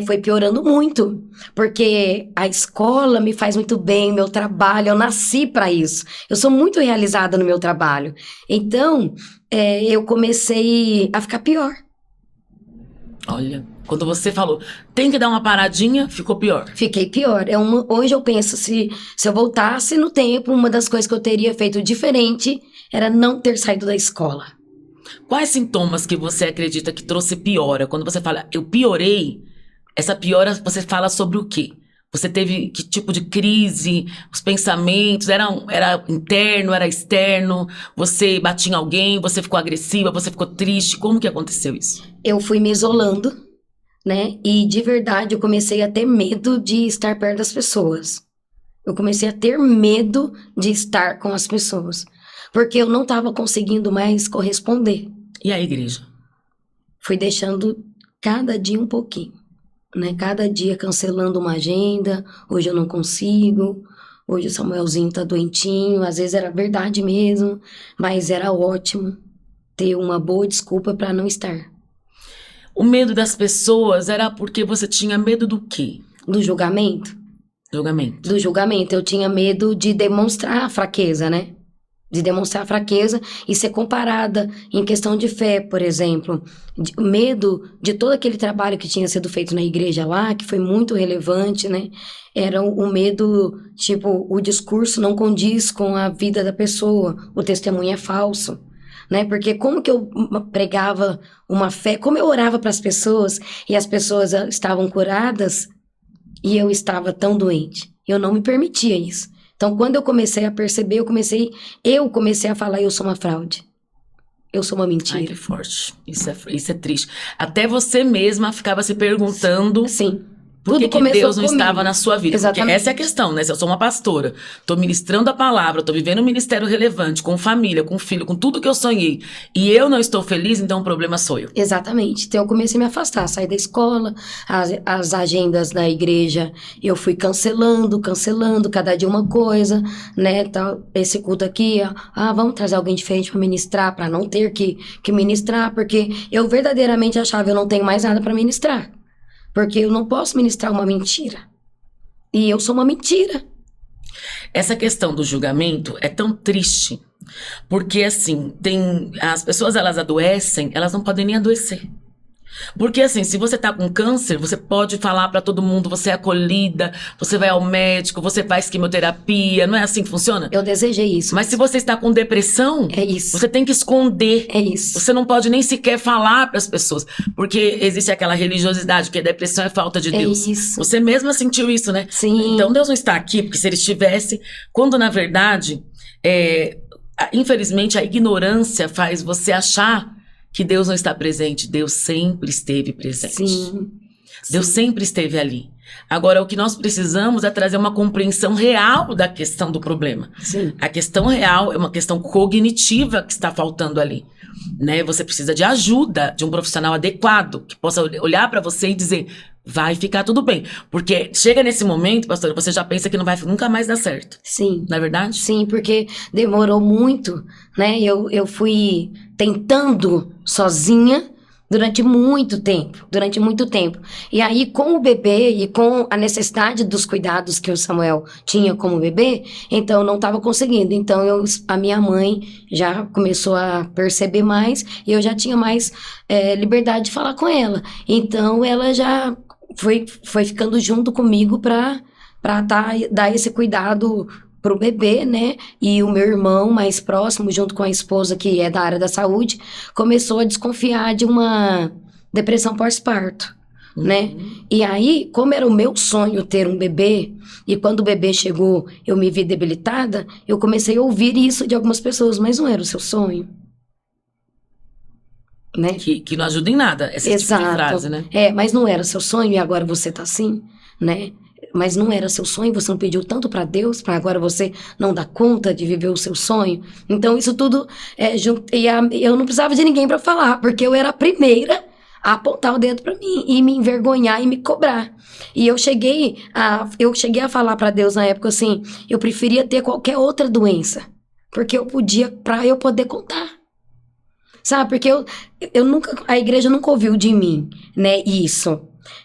foi piorando muito, porque a escola me faz muito bem, meu trabalho, eu nasci para isso. Eu sou muito realizada no meu trabalho. Então, eu comecei a ficar pior. Olha, quando você falou, tem que dar uma paradinha, ficou pior. Fiquei pior. Hoje eu penso, se eu voltasse no tempo, uma das coisas que eu teria feito diferente era não ter saído da escola. Quais sintomas que você acredita que trouxe piora? Quando você fala, eu piorei, essa piora você fala sobre o quê? Você teve que tipo de crise? Os pensamentos era interno, era externo? Você batia em alguém? Você ficou agressiva? Você ficou triste? Como que aconteceu isso? Eu fui me isolando, né? E de verdade eu comecei a ter medo de estar perto das pessoas. Eu comecei a ter medo de estar com as pessoas. Porque eu não estava conseguindo mais corresponder. E a igreja? Fui deixando cada dia um pouquinho, né? Cada dia cancelando uma agenda. Hoje eu não consigo. Hoje o Samuelzinho tá doentinho. Às vezes era verdade mesmo, mas era ótimo ter uma boa desculpa para não estar. O medo das pessoas era porque você tinha medo do quê? Do julgamento. Julgamento. do julgamento. Eu tinha medo de demonstrar fraqueza, né? De demonstrar fraqueza e ser comparada em questão de fé, por exemplo. Medo de todo aquele trabalho que tinha sido feito na igreja lá, que foi muito relevante, né? Era o medo, tipo, o discurso não condiz com a vida da pessoa, o testemunho é falso. Né? Porque como que eu pregava uma fé, como eu orava para as pessoas e as pessoas estavam curadas e eu estava tão doente. Eu não me permitia isso. Então, quando eu comecei a perceber, eu comecei a falar, eu sou uma fraude. Eu sou uma Ai, mentira. que forte. Isso é triste. Até você mesma ficava se perguntando Sim. por que Tudo que começou Deus não comigo. estava na sua vida. Porque Exatamente. essa é a questão, né? Se eu sou uma pastora, tô ministrando a palavra, tô vivendo um ministério relevante, com família, com filho, com tudo que eu sonhei, e eu não estou feliz, então o problema sou eu. Exatamente. Então eu comecei a me afastar, sair da escola, as agendas da igreja eu fui cancelando, cada dia uma coisa, né? Tal, esse culto aqui, vamos trazer alguém diferente para ministrar, para não ter que ministrar, porque eu verdadeiramente achava eu não tenho mais nada para ministrar. Porque eu não posso ministrar uma mentira. E eu sou uma mentira. Essa questão do julgamento é tão triste, porque assim, as pessoas elas adoecem, elas não podem nem adoecer. Porque assim, se você tá com câncer, você pode falar pra todo mundo, você é acolhida, você vai ao médico, você faz quimioterapia, não é assim que funciona? Eu desejei isso. Mas se você está com depressão, É isso. você tem que esconder. É isso. Você não pode nem sequer falar para as pessoas, porque existe aquela religiosidade, que a depressão é falta de Deus. Isso. Você mesma sentiu isso, né? Sim. Então Deus não está aqui, porque se ele estivesse, quando na verdade, infelizmente a ignorância faz você achar que Deus não está presente. Deus sempre esteve presente. Sim. Deus sempre esteve ali. Agora, o que nós precisamos é trazer uma compreensão real da questão do problema. Sim. A questão real é uma questão cognitiva que está faltando ali, né? Você precisa de ajuda de um profissional adequado, que possa olhar para você e dizer, vai ficar tudo bem. Porque chega nesse momento, pastora, você já pensa que não vai nunca mais dar certo. Sim. Não é verdade? Sim, porque demorou muito, né? Eu fui tentando sozinha durante muito tempo. E aí, com o bebê e com a necessidade dos cuidados que o Samuel tinha como bebê, então eu não estava conseguindo. Então, a minha mãe já começou a perceber mais e eu já tinha mais liberdade de falar com ela. Então, ela já foi ficando junto comigo para dar esse cuidado pro bebê, né? E o meu irmão mais próximo, junto com a esposa que é da área da saúde, começou a desconfiar de uma depressão pós-parto, né? E aí, como era o meu sonho ter um bebê, e quando o bebê chegou, eu me vi debilitada, eu comecei a ouvir isso de algumas pessoas, mas não era o seu sonho. Né? Que não ajuda em nada, esse Exato. tipo de frase, né? Mas não era seu sonho e agora você tá assim, né? Mas não era seu sonho, você não pediu tanto para Deus, para agora você não dar conta de viver o seu sonho. Então isso tudo eu não precisava de ninguém para falar, porque eu era a primeira a apontar o dedo para mim e me envergonhar e me cobrar. E eu cheguei a falar para Deus na época assim, eu preferia ter qualquer outra doença, porque eu podia, para eu poder contar. Sabe, porque a igreja nunca ouviu de mim, né, isso.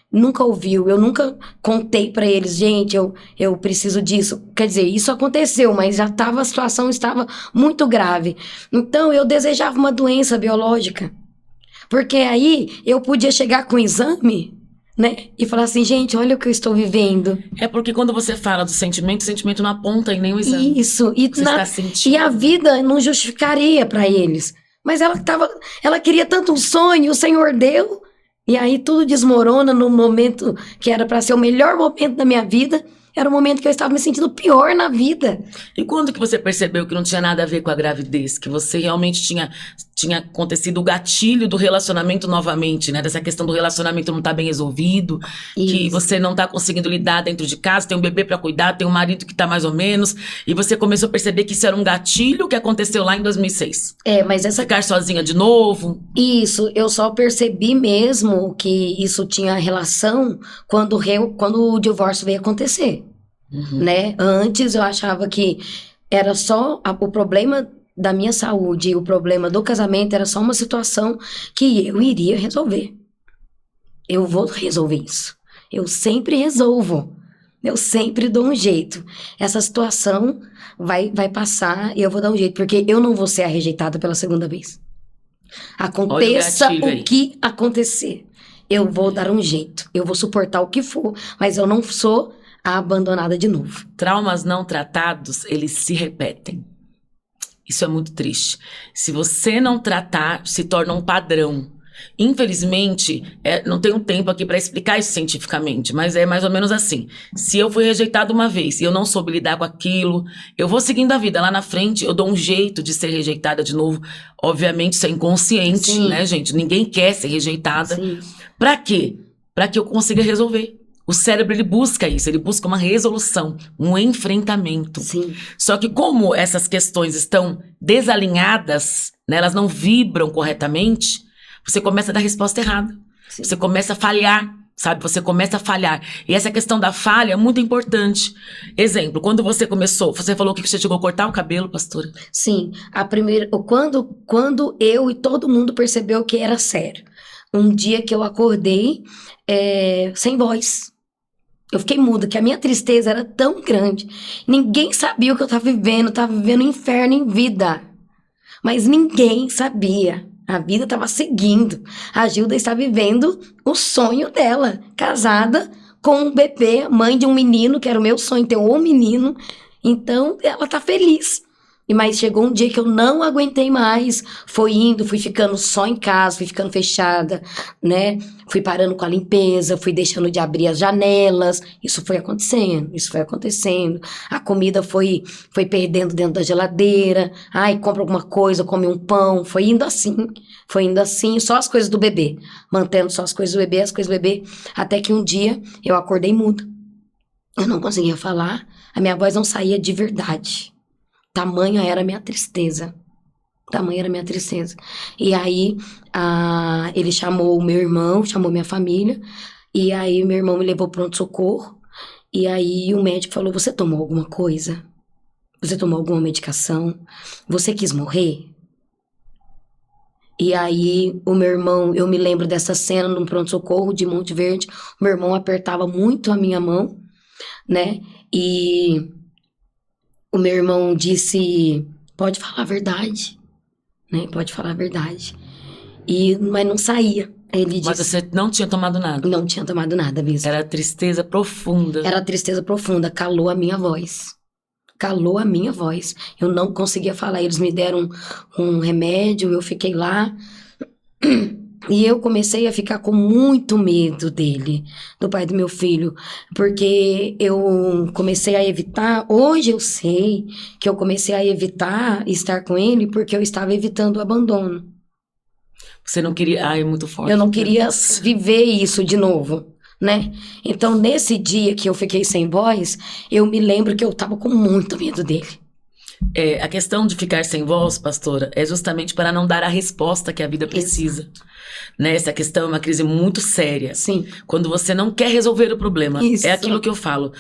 Nunca ouviu, eu nunca contei pra eles, gente, eu preciso disso. Quer dizer, isso aconteceu, mas a situação estava muito grave. Então, eu desejava uma doença biológica. Porque aí, eu podia chegar com o exame, né, e falar assim, gente, olha o que eu estou vivendo. É porque quando você fala do sentimento, o sentimento não aponta em nenhum exame. Isso, Você está sentindo. e a vida não justificaria pra eles. Mas ela queria tanto um sonho, o Senhor deu. E aí tudo desmorona no momento que era para ser o melhor momento da minha vida. Era o momento que eu estava me sentindo pior na vida. E quando que você percebeu que não tinha nada a ver com a gravidez? Que você realmente tinha acontecido o gatilho do relacionamento novamente, né? Dessa questão do relacionamento não tá bem resolvido. Que você não tá conseguindo lidar dentro de casa, tem um bebê pra cuidar, tem um marido que tá mais ou menos. E você começou a perceber que isso era um gatilho que aconteceu lá em 2006. Mas Ficar sozinha de novo. Isso, eu só percebi mesmo que isso tinha relação quando o divórcio veio acontecer. Né? Antes eu achava que era só o problema da minha saúde e o problema do casamento era só uma situação que eu iria resolver. Eu vou resolver isso. Eu sempre resolvo. Eu sempre dou um jeito. Essa situação vai passar e eu vou dar um jeito, porque eu não vou ser a rejeitada pela segunda vez. Aconteça Olha o gatilho o aí. que acontecer, eu vou dar um jeito. Eu vou suportar o que for, mas eu não sou a abandonada de novo. Traumas não tratados, eles se repetem. Isso é muito triste. Se você não tratar, se torna um padrão. Infelizmente, não tenho tempo aqui para explicar isso cientificamente, mas é mais ou menos assim. Se eu fui rejeitado uma vez e eu não soube lidar com aquilo, eu vou seguindo a vida. Lá na frente, eu dou um jeito de ser rejeitada de novo. Obviamente, isso é inconsciente, Sim. né, gente? Ninguém quer ser rejeitada. Sim. Pra quê? Pra que eu consiga resolver. O cérebro, ele busca isso, ele busca uma resolução, um enfrentamento. Sim. Só que como essas questões estão desalinhadas, né, elas não vibram corretamente, você começa a dar resposta errada. Sim. Você começa a falhar, sabe? Você começa a falhar. E essa questão da falha é muito importante. Exemplo, quando você começou, você falou que você chegou a cortar o cabelo, pastora? Sim, quando eu e todo mundo percebeu que era sério. Um dia que eu acordei sem voz. Eu fiquei muda, que a minha tristeza era tão grande. Ninguém sabia o que eu tava vivendo um inferno em vida. Mas ninguém sabia. A vida estava seguindo. A Gilda está vivendo o sonho dela, casada com um bebê, mãe de um menino, que era o meu sonho, ter um menino. Então, ela tá feliz. Mas chegou um dia que eu não aguentei mais. Fui ficando só em casa, fui ficando fechada, né? Fui parando com a limpeza, fui deixando de abrir as janelas. Isso foi acontecendo. A comida foi perdendo dentro da geladeira. Ai, compra alguma coisa, come um pão. Foi indo assim, só as coisas do bebê. Mantendo só as coisas do bebê. Até que um dia eu acordei muda. Eu não conseguia falar, a minha voz não saía de verdade. Tamanha era a minha tristeza. E aí, ele chamou o meu irmão, chamou minha família. E aí, meu irmão me levou pro pronto-socorro. E aí, o médico falou, você tomou alguma coisa? Você tomou alguma medicação? Você quis morrer? E aí, o meu irmão, eu me lembro dessa cena no pronto-socorro de Monte Verde. O meu irmão apertava muito a minha mão, né? E o meu irmão disse, pode falar a verdade, né? Pode falar a verdade. Mas não saía. Ele disse, Mas você não tinha tomado nada? Não tinha tomado nada mesmo. Era tristeza profunda. Era tristeza profunda, calou a minha voz. Eu não conseguia falar. Eles me deram um remédio, eu fiquei lá. E eu comecei a ficar com muito medo dele, do pai do meu filho, porque eu comecei a evitar, hoje eu sei que eu comecei a evitar estar com ele porque eu estava evitando o abandono. Você não queria... é muito forte. Eu não queria viver isso de novo, né? Então, nesse dia que eu fiquei sem voz, eu me lembro que eu estava com muito medo dele. A questão de ficar sem voz, pastora, é justamente para não dar a resposta que a vida precisa. Né? Essa questão é uma crise muito séria. Sim. Quando você não quer resolver o problema. Isso. É aquilo que eu falo.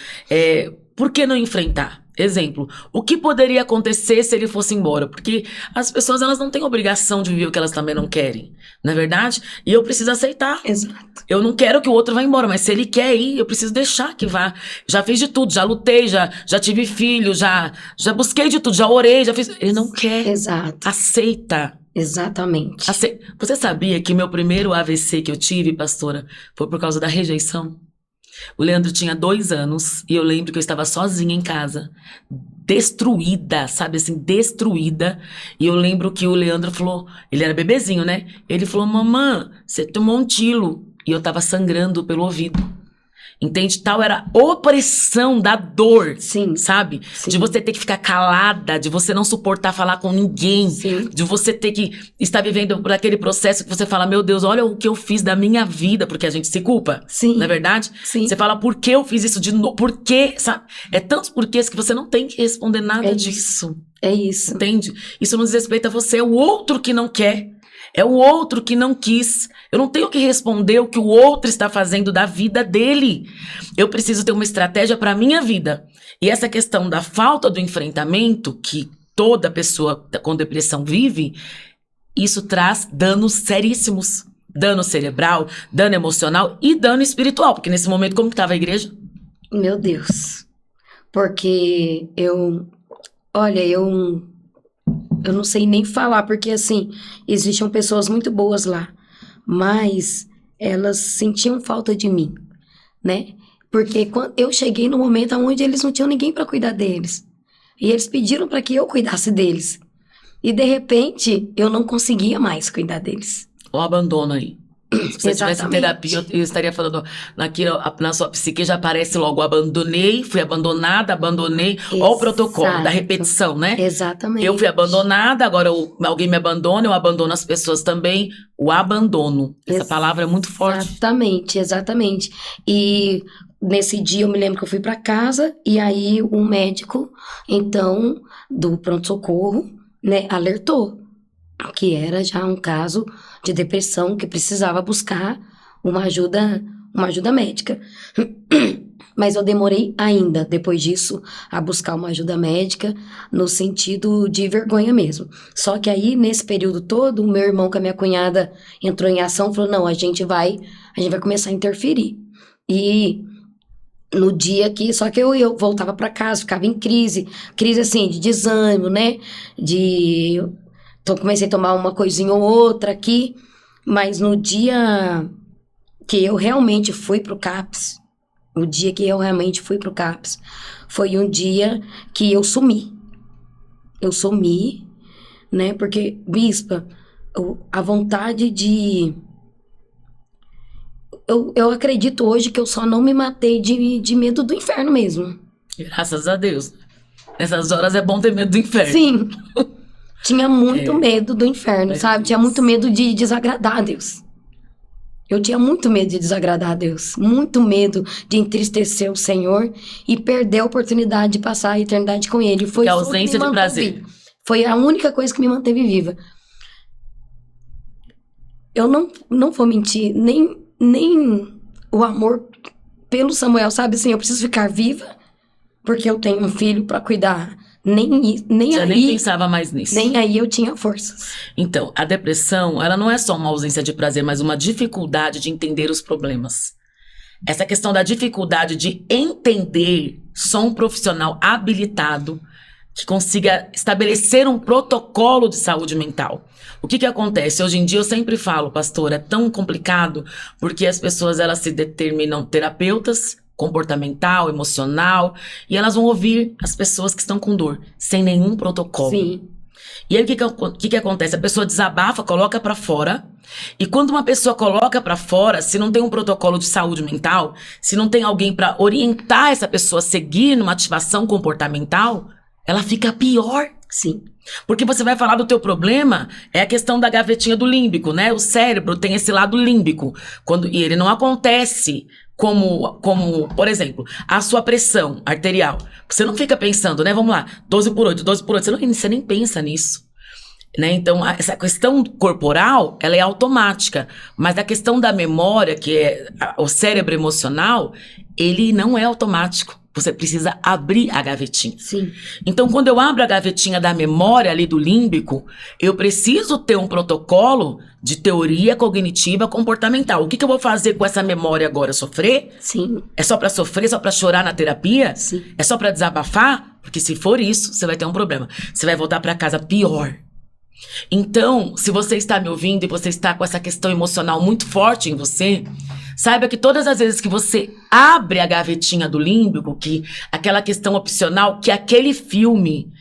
Por que não enfrentar? Exemplo, o que poderia acontecer se ele fosse embora? Porque as pessoas, elas não têm obrigação de viver o que elas também não querem, não é verdade? E eu preciso aceitar. Exato. Eu não quero que o outro vá embora, mas se ele quer ir, eu preciso deixar que vá. Já fiz de tudo, já lutei, já tive filho, já busquei de tudo, já orei, já fiz... Ele não quer. Exato. Aceita. Exatamente. Você sabia que meu primeiro AVC que eu tive, pastora, foi por causa da rejeição? O Leandro tinha 2 anos e eu lembro que eu estava sozinha em casa, destruída, sabe assim, destruída. E eu lembro que o Leandro falou, ele era bebezinho, né? Ele falou, mamãe, você tomou um tiro. E eu tava sangrando pelo ouvido. Entende? Tal era a opressão da dor, Sim. Sabe? Sim. De você ter que ficar calada, de você não suportar falar com ninguém, Sim. de você ter que estar vivendo por aquele processo que você fala, meu Deus, olha o que eu fiz da minha vida, porque a gente se culpa, Sim. não é verdade? Sim. Você fala, por que eu fiz isso de novo? Por quê? Sabe? É tantos porquês que você não tem que responder nada disso. É isso. Entende? Isso não diz respeito a você, é o outro que não quer. É o outro que não quis. Eu não tenho que responder o que o outro está fazendo da vida dele. Eu preciso ter uma estratégia para a minha vida. E essa questão da falta do enfrentamento, que toda pessoa com depressão vive, isso traz danos seríssimos. Dano cerebral, dano emocional e dano espiritual. Porque nesse momento, como que estava a igreja? Meu Deus. Porque olha, eu não sei nem falar, porque assim, existiam pessoas muito boas lá, mas elas sentiam falta de mim, né? Porque quando eu cheguei no momento onde eles não tinham ninguém para cuidar deles. E eles pediram para que eu cuidasse deles. E de repente, eu não conseguia mais cuidar deles. O abandono aí. Se você estivesse em Exatamente. terapia, eu estaria falando naquilo, na sua psique já aparece logo, abandonei, fui abandonada, abandonei. Olha o protocolo da Exato. repetição, né? Exatamente. Eu fui abandonada, agora alguém me abandona, eu abandono as pessoas também. O abandono. Essa palavra é muito forte. Exatamente, exatamente. E nesse dia eu me lembro que eu fui para casa e aí um médico, então, do pronto-socorro, né, alertou que era já um caso de depressão que precisava buscar uma ajuda médica. Mas eu demorei ainda, depois disso, a buscar uma ajuda médica no sentido de vergonha mesmo. Só que aí, nesse período todo, o meu irmão com a minha cunhada entrou em ação e falou, não, a gente vai começar a interferir. E no dia que, só que eu voltava para casa, ficava em crise assim, de desânimo, né? Então comecei a tomar uma coisinha ou outra aqui, mas no dia que eu realmente fui pro CAPS, o dia que eu realmente fui pro CAPS, foi um dia que eu sumi. Eu sumi, né? Porque, bispa, a vontade de... Eu acredito hoje que eu só não me matei de medo do inferno mesmo. Graças a Deus. Nessas horas é bom ter medo do inferno. Sim. Tinha muito medo do inferno, sabe? Tinha muito medo de desagradar a Deus. Eu tinha muito medo de desagradar a Deus. Muito medo de entristecer o Senhor e perder a oportunidade de passar a eternidade com Ele. Foi Que a isso que me ausência de manteve prazer. viva. Foi a única coisa que me manteve viva. Eu não vou mentir, nem o amor pelo Samuel, sabe assim? Eu preciso ficar viva porque eu tenho um filho para cuidar. Nem Você aí, nem pensava mais nisso. nem aí eu tinha forças. Então, a depressão, ela não é só uma ausência de prazer, mas uma dificuldade de entender os problemas. Essa questão da dificuldade de entender só um profissional habilitado que consiga estabelecer um protocolo de saúde mental. O que acontece? Hoje em dia eu sempre falo, pastor, é tão complicado porque as pessoas elas se determinam terapeutas, comportamental, emocional, e elas vão ouvir as pessoas que estão com dor, sem nenhum protocolo. Sim. E aí o que acontece? A pessoa desabafa, coloca pra fora, e quando uma pessoa coloca pra fora, se não tem um protocolo de saúde mental, se não tem alguém pra orientar essa pessoa a seguir numa ativação comportamental, ela fica pior. Sim. Porque você vai falar do teu problema, é a questão da gavetinha do límbico, né? O cérebro tem esse lado límbico, e ele não acontece como, por exemplo, a sua pressão arterial. Você não fica pensando, né? Vamos lá, 12/8, 12/8. Você nem pensa nisso. Né? Então, essa questão corporal, ela é automática. Mas a questão da memória, que é o cérebro emocional, ele não é automático. Você precisa abrir a gavetinha. Sim. Então, quando eu abro a gavetinha da memória ali do límbico, eu preciso ter um protocolo de teoria cognitiva comportamental. O que eu vou fazer com essa memória agora? Sofrer? Sim. É só pra sofrer? Só pra chorar na terapia? Sim. É só pra desabafar? Porque se for isso, você vai ter um problema. Você vai voltar pra casa pior. Então, se você está me ouvindo e você está com essa questão emocional muito forte em você, saiba que todas as vezes que você abre a gavetinha do límbico, que aquela questão opcional, que aquele filme,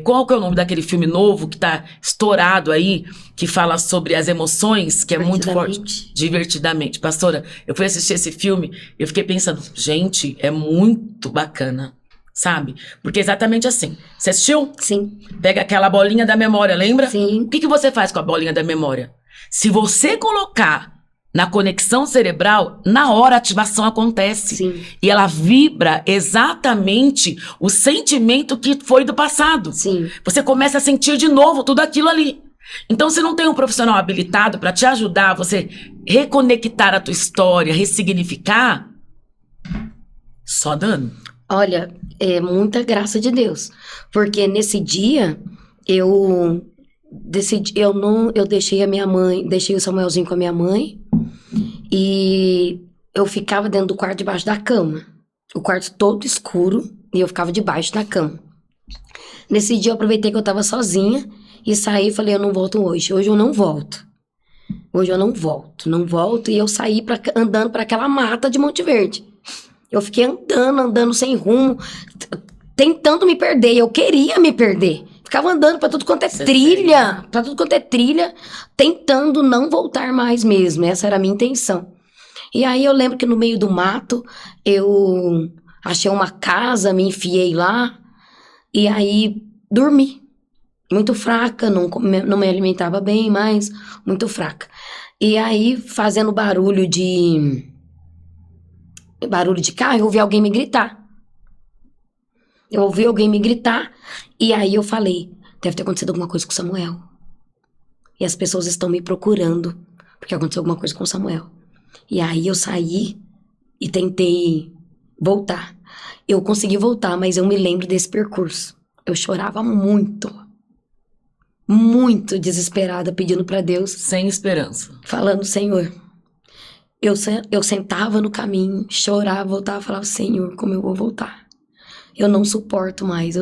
qual que é o nome daquele filme novo que tá estourado aí, que fala sobre as emoções, que é muito forte? Divertidamente. Pastora, eu fui assistir esse filme, eu fiquei pensando, gente, é muito bacana. Sabe? Porque é exatamente assim. Você assistiu? Sim. Pega aquela bolinha da memória, lembra? Sim. O que você faz com a bolinha da memória? Se você colocar na conexão cerebral, na hora a ativação acontece. Sim. E ela vibra exatamente o sentimento que foi do passado. Sim. Você começa a sentir de novo tudo aquilo ali. Então, se não tem um profissional habilitado para te ajudar a você reconectar a tua história, ressignificar, só dano. Olha, é muita graça de Deus. Porque nesse dia, eu decidi, eu deixei a minha mãe, deixei o Samuelzinho com a minha mãe, e eu ficava dentro do quarto debaixo da cama. o quarto todo escuro, e eu ficava debaixo da cama. Nesse dia eu aproveitei que eu tava sozinha e saí e falei, eu não volto hoje. Hoje eu não volto. Hoje eu não volto, não volto. E eu saí andando para aquela mata de Monte Verde. Eu fiquei andando sem rumo, tentando me perder. Eu queria me perder. Ficava andando pra tudo quanto é trilha, pra tudo quanto é trilha, tentando não voltar mais mesmo. Essa era a minha intenção. E aí eu lembro que no meio do mato, eu achei uma casa, me enfiei lá, e aí dormi. Muito fraca, não me alimentava bem, mas muito fraca. E aí, fazendo barulho de carro, eu ouvi alguém me gritar. Eu ouvi alguém me gritar, e aí eu falei, deve ter acontecido alguma coisa com o Samuel. E as pessoas estão me procurando, porque aconteceu alguma coisa com o Samuel. E aí eu saí e tentei voltar. Eu consegui voltar, mas eu me lembro desse percurso. Eu chorava muito, muito desesperada, pedindo pra Deus. Sem esperança. Falando, Senhor, eu sentava no caminho, chorava, voltava, falava, Senhor, como eu vou voltar? Eu não suporto mais,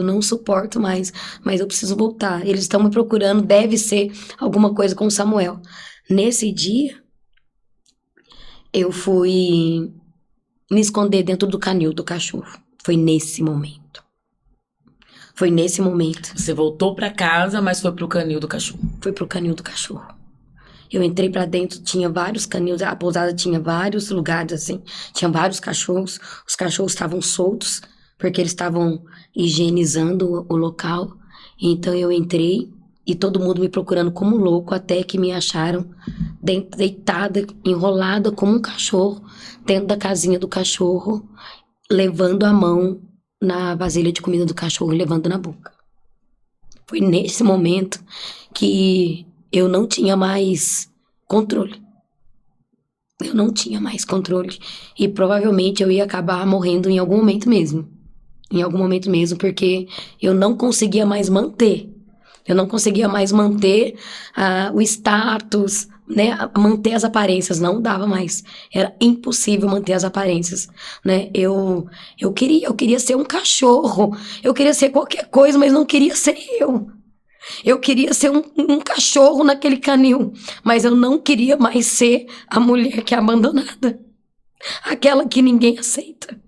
mas eu preciso voltar. Eles estão me procurando, deve ser alguma coisa com Samuel. Nesse dia, eu fui me esconder dentro do canil do cachorro. Foi nesse momento. Você voltou pra casa, mas foi pro canil do cachorro. Foi pro canil do cachorro. Eu entrei pra dentro, tinha vários canis, a pousada tinha vários lugares assim, tinha vários cachorros. Os cachorros estavam soltos, porque eles estavam higienizando o local. Então eu entrei e todo mundo me procurando como louco, até que me acharam deitada, enrolada como um cachorro, dentro da casinha do cachorro, levando a mão na vasilha de comida do cachorro e levando na boca. Foi nesse momento que eu não tinha mais controle. Eu não tinha mais controle. E provavelmente eu ia acabar morrendo em algum momento mesmo. Em algum momento mesmo, porque eu não conseguia mais manter. Eu não conseguia mais manter o status, né? Manter as aparências. Não dava mais. Era impossível manter as aparências, né? Eu queria ser um cachorro. Eu queria ser qualquer coisa, mas não queria ser eu. Eu queria ser um cachorro naquele canil, mas eu não queria mais ser a mulher que é abandonada. Aquela que ninguém aceita.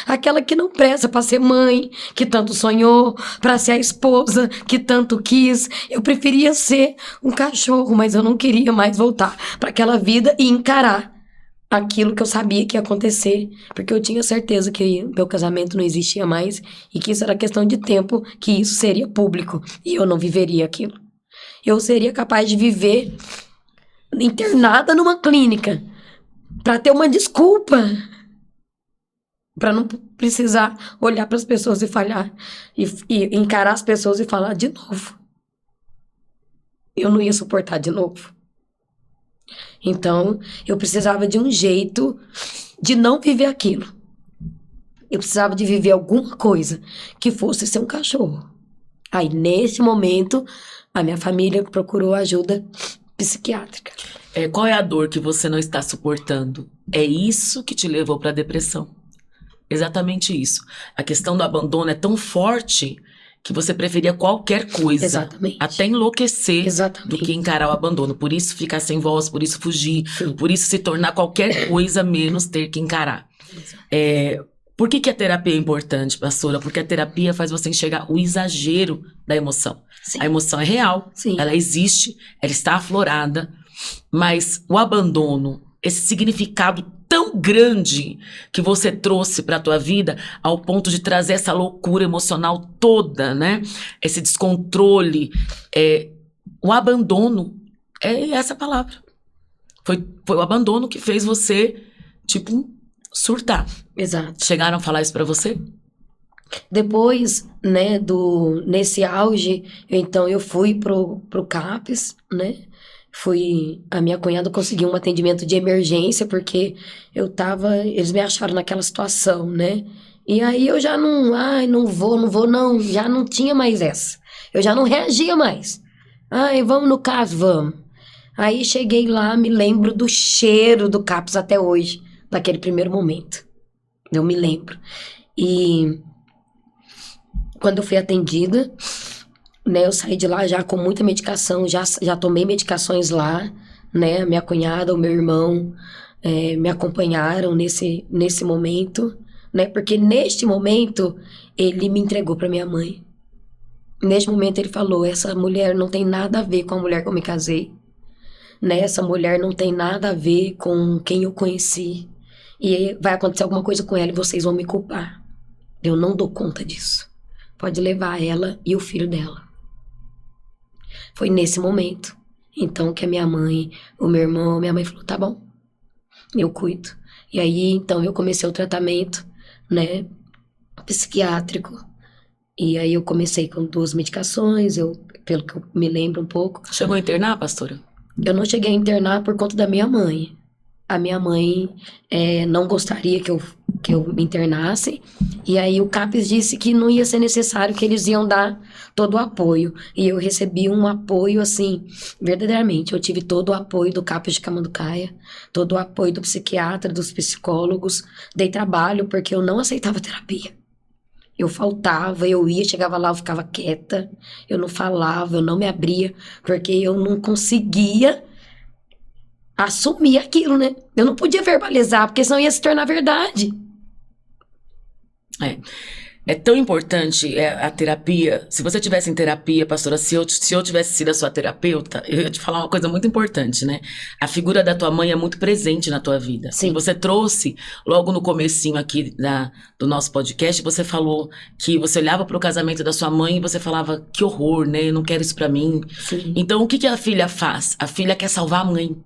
Aquela que não presta para ser mãe, que tanto sonhou, para ser a esposa, que tanto quis. Eu preferia ser um cachorro, mas eu não queria mais voltar para aquela vida e encarar aquilo que eu sabia que ia acontecer, porque eu tinha certeza que meu casamento não existia mais e que isso era questão de tempo, que isso seria público e eu não viveria aquilo. Eu seria capaz de viver internada numa clínica para ter uma desculpa, para não precisar olhar para as pessoas e falhar e encarar as pessoas e falar de novo. Eu não ia suportar de novo. Então, eu precisava de um jeito de não viver aquilo. Eu precisava de viver alguma coisa que fosse ser um cachorro. Aí, nesse momento, a minha família procurou ajuda psiquiátrica. Qual é a dor que você não está suportando? É isso que te levou para a depressão. Exatamente isso. A questão do abandono é tão forte que você preferia qualquer coisa. Exatamente. Até enlouquecer. Exatamente. Do que encarar o abandono. Por isso ficar sem voz, por isso fugir, por isso se tornar qualquer coisa menos ter que encarar. Por que a terapia é importante, pastora? Porque a terapia faz você enxergar o exagero da emoção. Sim. A emoção é real, sim, ela existe, ela está aflorada, mas o abandono, esse significado tão grande que você trouxe para a tua vida, ao ponto de trazer essa loucura emocional toda, né? Esse descontrole, o abandono, é essa palavra. Foi o abandono que fez você, surtar. Exato. Chegaram a falar isso para você? Depois, né, nesse auge, então eu fui pro CAPS, né? A minha cunhada conseguiu um atendimento de emergência, porque eles me acharam naquela situação, né? E aí eu já não vou, já não tinha mais essa. Eu já não reagia mais. Vamos no CAPS, vamos. Aí cheguei lá, me lembro do cheiro do CAPS até hoje, naquele primeiro momento. Eu me lembro. E quando eu fui atendida, né, eu saí de lá já com muita medicação, já tomei medicações lá, né, minha cunhada, o meu irmão me acompanharam nesse momento, né, porque neste momento ele me entregou para minha mãe. Neste momento ele falou, essa mulher não tem nada a ver com a mulher que eu me casei, né, essa mulher não tem nada a ver com quem eu conheci, e vai acontecer alguma coisa com ela e vocês vão me culpar. Eu não dou conta disso. Pode levar ela e o filho dela. Foi nesse momento, então, que a minha mãe, o meu irmão, minha mãe falou, tá bom, eu cuido. E aí, então, eu comecei o tratamento, né, psiquiátrico. E aí eu comecei com 2 medicações, pelo que eu me lembro um pouco. Chegou a internar, pastora? Eu não cheguei a internar por conta da minha mãe. A minha mãe não gostaria que eu me internasse. E aí o CAPES disse que não ia ser necessário, que eles iam dar todo o apoio. E eu recebi um apoio, assim, verdadeiramente. Eu tive todo o apoio do CAPES de Camanducaia, todo o apoio do psiquiatra, dos psicólogos. Dei trabalho porque eu não aceitava terapia. Eu faltava, eu ia, chegava lá, eu ficava quieta. Eu não falava, eu não me abria, porque eu não conseguia assumir aquilo, né? Eu não podia verbalizar, porque senão ia se tornar verdade. É tão importante a terapia. Se você tivesse em terapia, pastora, se eu tivesse sido a sua terapeuta, eu ia te falar uma coisa muito importante, né? A figura da tua mãe é muito presente na tua vida. Sim. E você trouxe, logo no comecinho aqui do nosso podcast, você falou que você olhava para o casamento da sua mãe e você falava, que horror, né? Eu não quero isso para mim. Sim. Então, o que a filha faz? A filha quer salvar a mãe.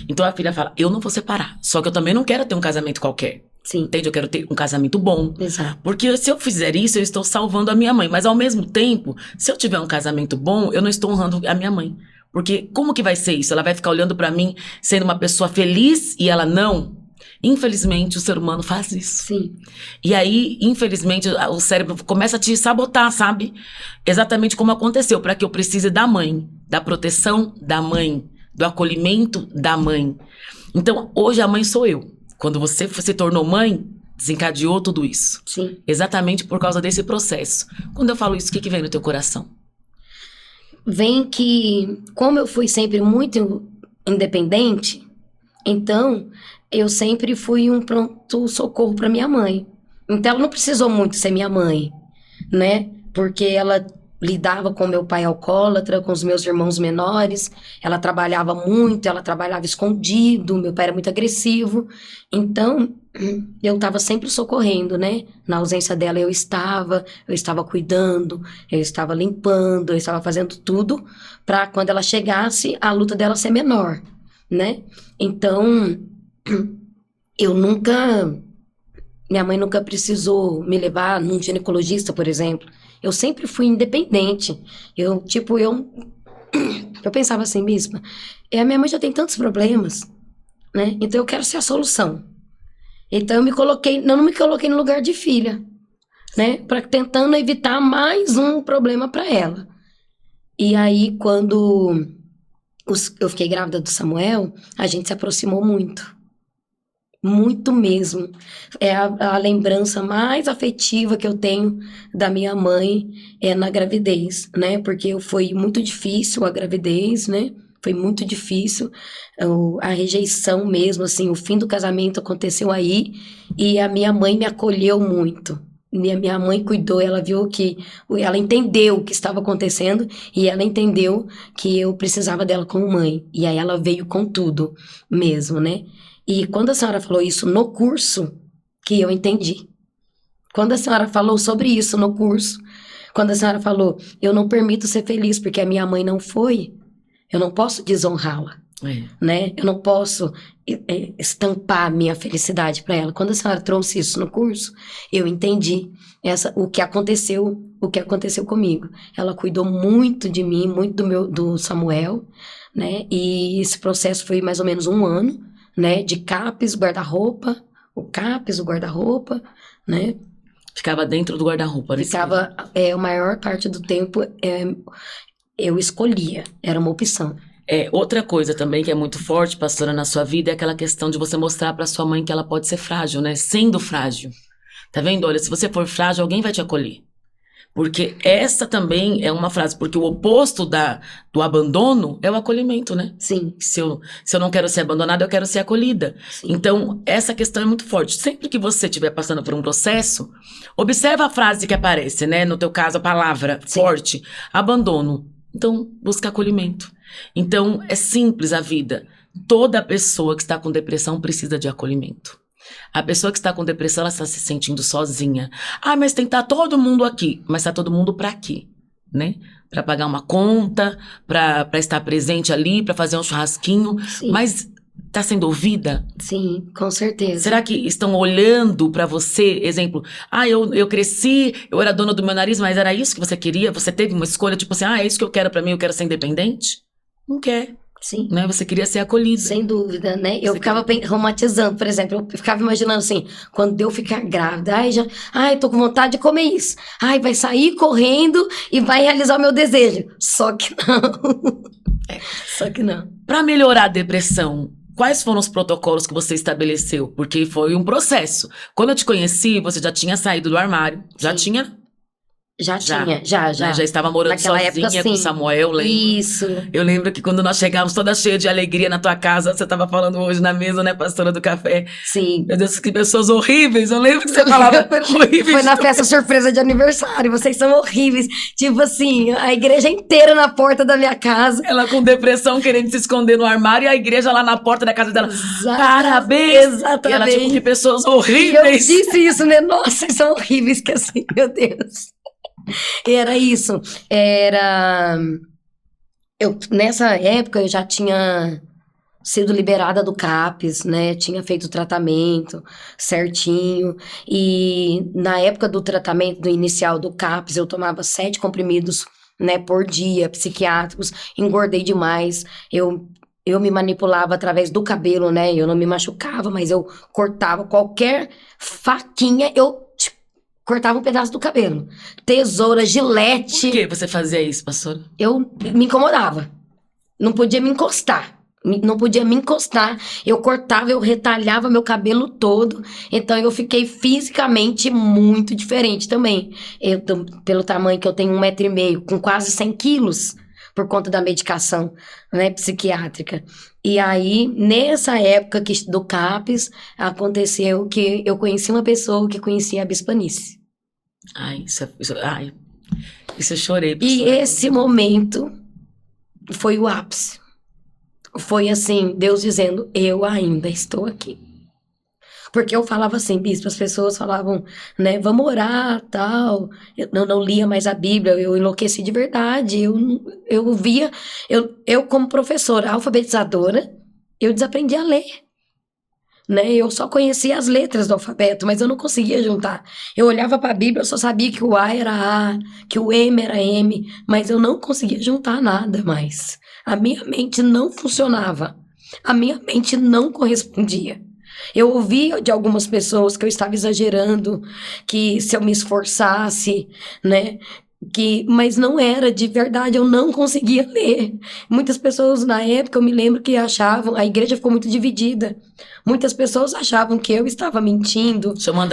Então, a filha fala, eu não vou separar. Só que eu também não quero ter um casamento qualquer. Sim. Entende? Eu quero ter um casamento bom. Exato. Porque se eu fizer isso, eu estou salvando a minha mãe. Mas ao mesmo tempo, se eu tiver um casamento bom, eu não estou honrando a minha mãe. Porque como que vai ser isso? Ela vai ficar olhando pra mim, sendo uma pessoa feliz e ela não? Infelizmente, o ser humano faz isso. Sim. E aí, infelizmente, o cérebro começa a te sabotar, sabe? Exatamente como aconteceu, para que eu precise da mãe, da proteção da mãe, do acolhimento da mãe. Então, hoje a mãe sou eu. Quando você se tornou mãe, desencadeou tudo isso. Sim. Exatamente por causa desse processo. Quando eu falo isso, o que vem no teu coração? Vem que, como eu fui sempre muito independente, então eu sempre fui um pronto socorro para minha mãe. Então ela não precisou muito ser minha mãe, né? Porque ela lidava com meu pai alcoólatra, com os meus irmãos menores, ela trabalhava muito, ela trabalhava escondido, meu pai era muito agressivo, então eu estava sempre socorrendo, né? Na ausência dela eu estava cuidando, eu estava limpando, eu estava fazendo tudo para quando ela chegasse, a luta dela ser menor, né? Então, minha mãe nunca precisou me levar num ginecologista, por exemplo. Eu sempre fui independente. Eu pensava assim, bispa, a minha mãe já tem tantos problemas, né? Então eu quero ser a solução. Então eu não me coloquei no lugar de filha, né? Tentando evitar mais um problema para ela. E aí, quando eu fiquei grávida do Samuel, a gente se aproximou muito. Muito mesmo. É a lembrança mais afetiva que eu tenho da minha mãe na gravidez, né? Porque foi muito difícil a gravidez, né? Foi muito difícil. A rejeição mesmo, assim, o fim do casamento aconteceu aí e a minha mãe me acolheu muito. E a minha mãe cuidou, ela viu ela entendeu o que estava acontecendo e ela entendeu que eu precisava dela como mãe. E aí ela veio com tudo mesmo, né? E quando a senhora falou isso no curso, que eu entendi. Quando a senhora falou sobre isso no curso, quando a senhora falou, eu não permito ser feliz porque a minha mãe não foi, eu não posso desonrá-la, né? Eu não posso estampar minha felicidade para ela. Quando a senhora trouxe isso no curso, eu entendi o que aconteceu comigo. Ela cuidou muito de mim, muito do Samuel, né? E esse processo foi mais ou menos 1 ano, né, de CAPES, guarda-roupa, o CAPES, o guarda-roupa, né? Ficava dentro do guarda-roupa. Ficava, a maior parte do tempo, eu escolhia, era uma opção. Outra coisa também que é muito forte, pastora, na sua vida, é aquela questão de você mostrar para sua mãe que ela pode ser frágil, né? Sendo frágil. Tá vendo? Olha, se você for frágil, alguém vai te acolher. Porque essa também é uma frase, porque o oposto do abandono é o acolhimento, né? Sim, Se eu não quero ser abandonada, eu quero ser acolhida. sim. Então, essa questão é muito forte. Sempre que você estiver passando por um processo, observa a frase que aparece, né? No teu caso, a palavra Sim. forte, abandono. Então, busca acolhimento. Então, é simples a vida. Toda pessoa que está com depressão precisa de acolhimento. A pessoa que está com depressão, ela está se sentindo sozinha. Ah, mas tem que estar todo mundo aqui. Mas está todo mundo para quê? Né? Para pagar uma conta, para estar presente ali, para fazer um churrasquinho. Sim. Mas está sendo ouvida? Sim, com certeza. Será que estão olhando para você? Exemplo, eu cresci, eu era dona do meu nariz, mas era isso que você queria? Você teve uma escolha, tipo assim, é isso que eu quero para mim, eu quero ser independente? Não quer. Sim. Né? Você queria ser acolhida. Sem dúvida, né? Eu ficava romantizando, por exemplo, eu ficava imaginando assim, quando eu ficar grávida, tô com vontade de comer isso. Vai sair correndo e vai realizar o meu desejo. Só que não. Só que não. Para melhorar a depressão, quais foram os protocolos que você estabeleceu? Porque foi um processo. Quando eu te conheci, você já tinha saído do armário, já Sim. tinha? Já tinha, já. Né? Já estava morando Naquela sozinha época, com o sim. Samuel, lembro. Isso. Eu lembro que quando nós chegávamos toda cheia de alegria na tua casa, você estava falando hoje na mesa, né, pastora do café? Sim. Meu Deus, que pessoas horríveis. Eu lembro que você falava horríveis. Foi na festa surpresa de aniversário, vocês são horríveis. Tipo assim, a igreja inteira na porta da minha casa. Ela com depressão, querendo se esconder no armário, e a igreja lá na porta da casa dela. Parabéns! Exatamente. E ela, tipo, que pessoas E eu horríveis. disse isso, né? Nossa, vocês são horríveis, que assim, meu Deus. E era isso. Nessa época eu já tinha sido liberada do CAPS, né? Tinha feito o tratamento certinho. E na época do tratamento do inicial do CAPS, eu tomava 7 comprimidos, né, por dia, psiquiátricos. Engordei demais. Eu me manipulava através do cabelo, né? Eu não me machucava, mas eu cortava qualquer faquinha, eu cortava um pedaço do cabelo. Tesoura, gilete. Por que você fazia isso, pastora? Eu me incomodava. Não podia me encostar. Não podia me encostar. Eu cortava, eu retalhava meu cabelo todo. Então eu fiquei fisicamente muito diferente também. Pelo tamanho que eu tenho, 1,5 m, com quase 100 quilos, por conta da medicação, né, psiquiátrica. E aí, nessa época do CAPS, aconteceu que eu conheci uma pessoa que conhecia a Bispanice. Isso eu chorei. Pastora. E esse momento foi o ápice. Foi assim, Deus dizendo, eu ainda estou aqui. Porque eu falava assim, bispo, as pessoas falavam, né, vamos orar, tal. Eu não lia mais a Bíblia, eu enlouqueci de verdade. Eu via, eu como professora alfabetizadora, eu desaprendi a ler. Né? Eu só conhecia as letras do alfabeto, mas eu não conseguia juntar. Eu olhava para a Bíblia, eu só sabia que o A era A, que o M era M, mas eu não conseguia juntar nada mais. A minha mente não funcionava. A minha mente não correspondia. Eu ouvia de algumas pessoas que eu estava exagerando, que se eu me esforçasse, né? Mas não era de verdade, eu não conseguia ler. Muitas pessoas na época, eu me lembro que achavam, a igreja ficou muito dividida. Muitas pessoas achavam que eu estava mentindo, chamando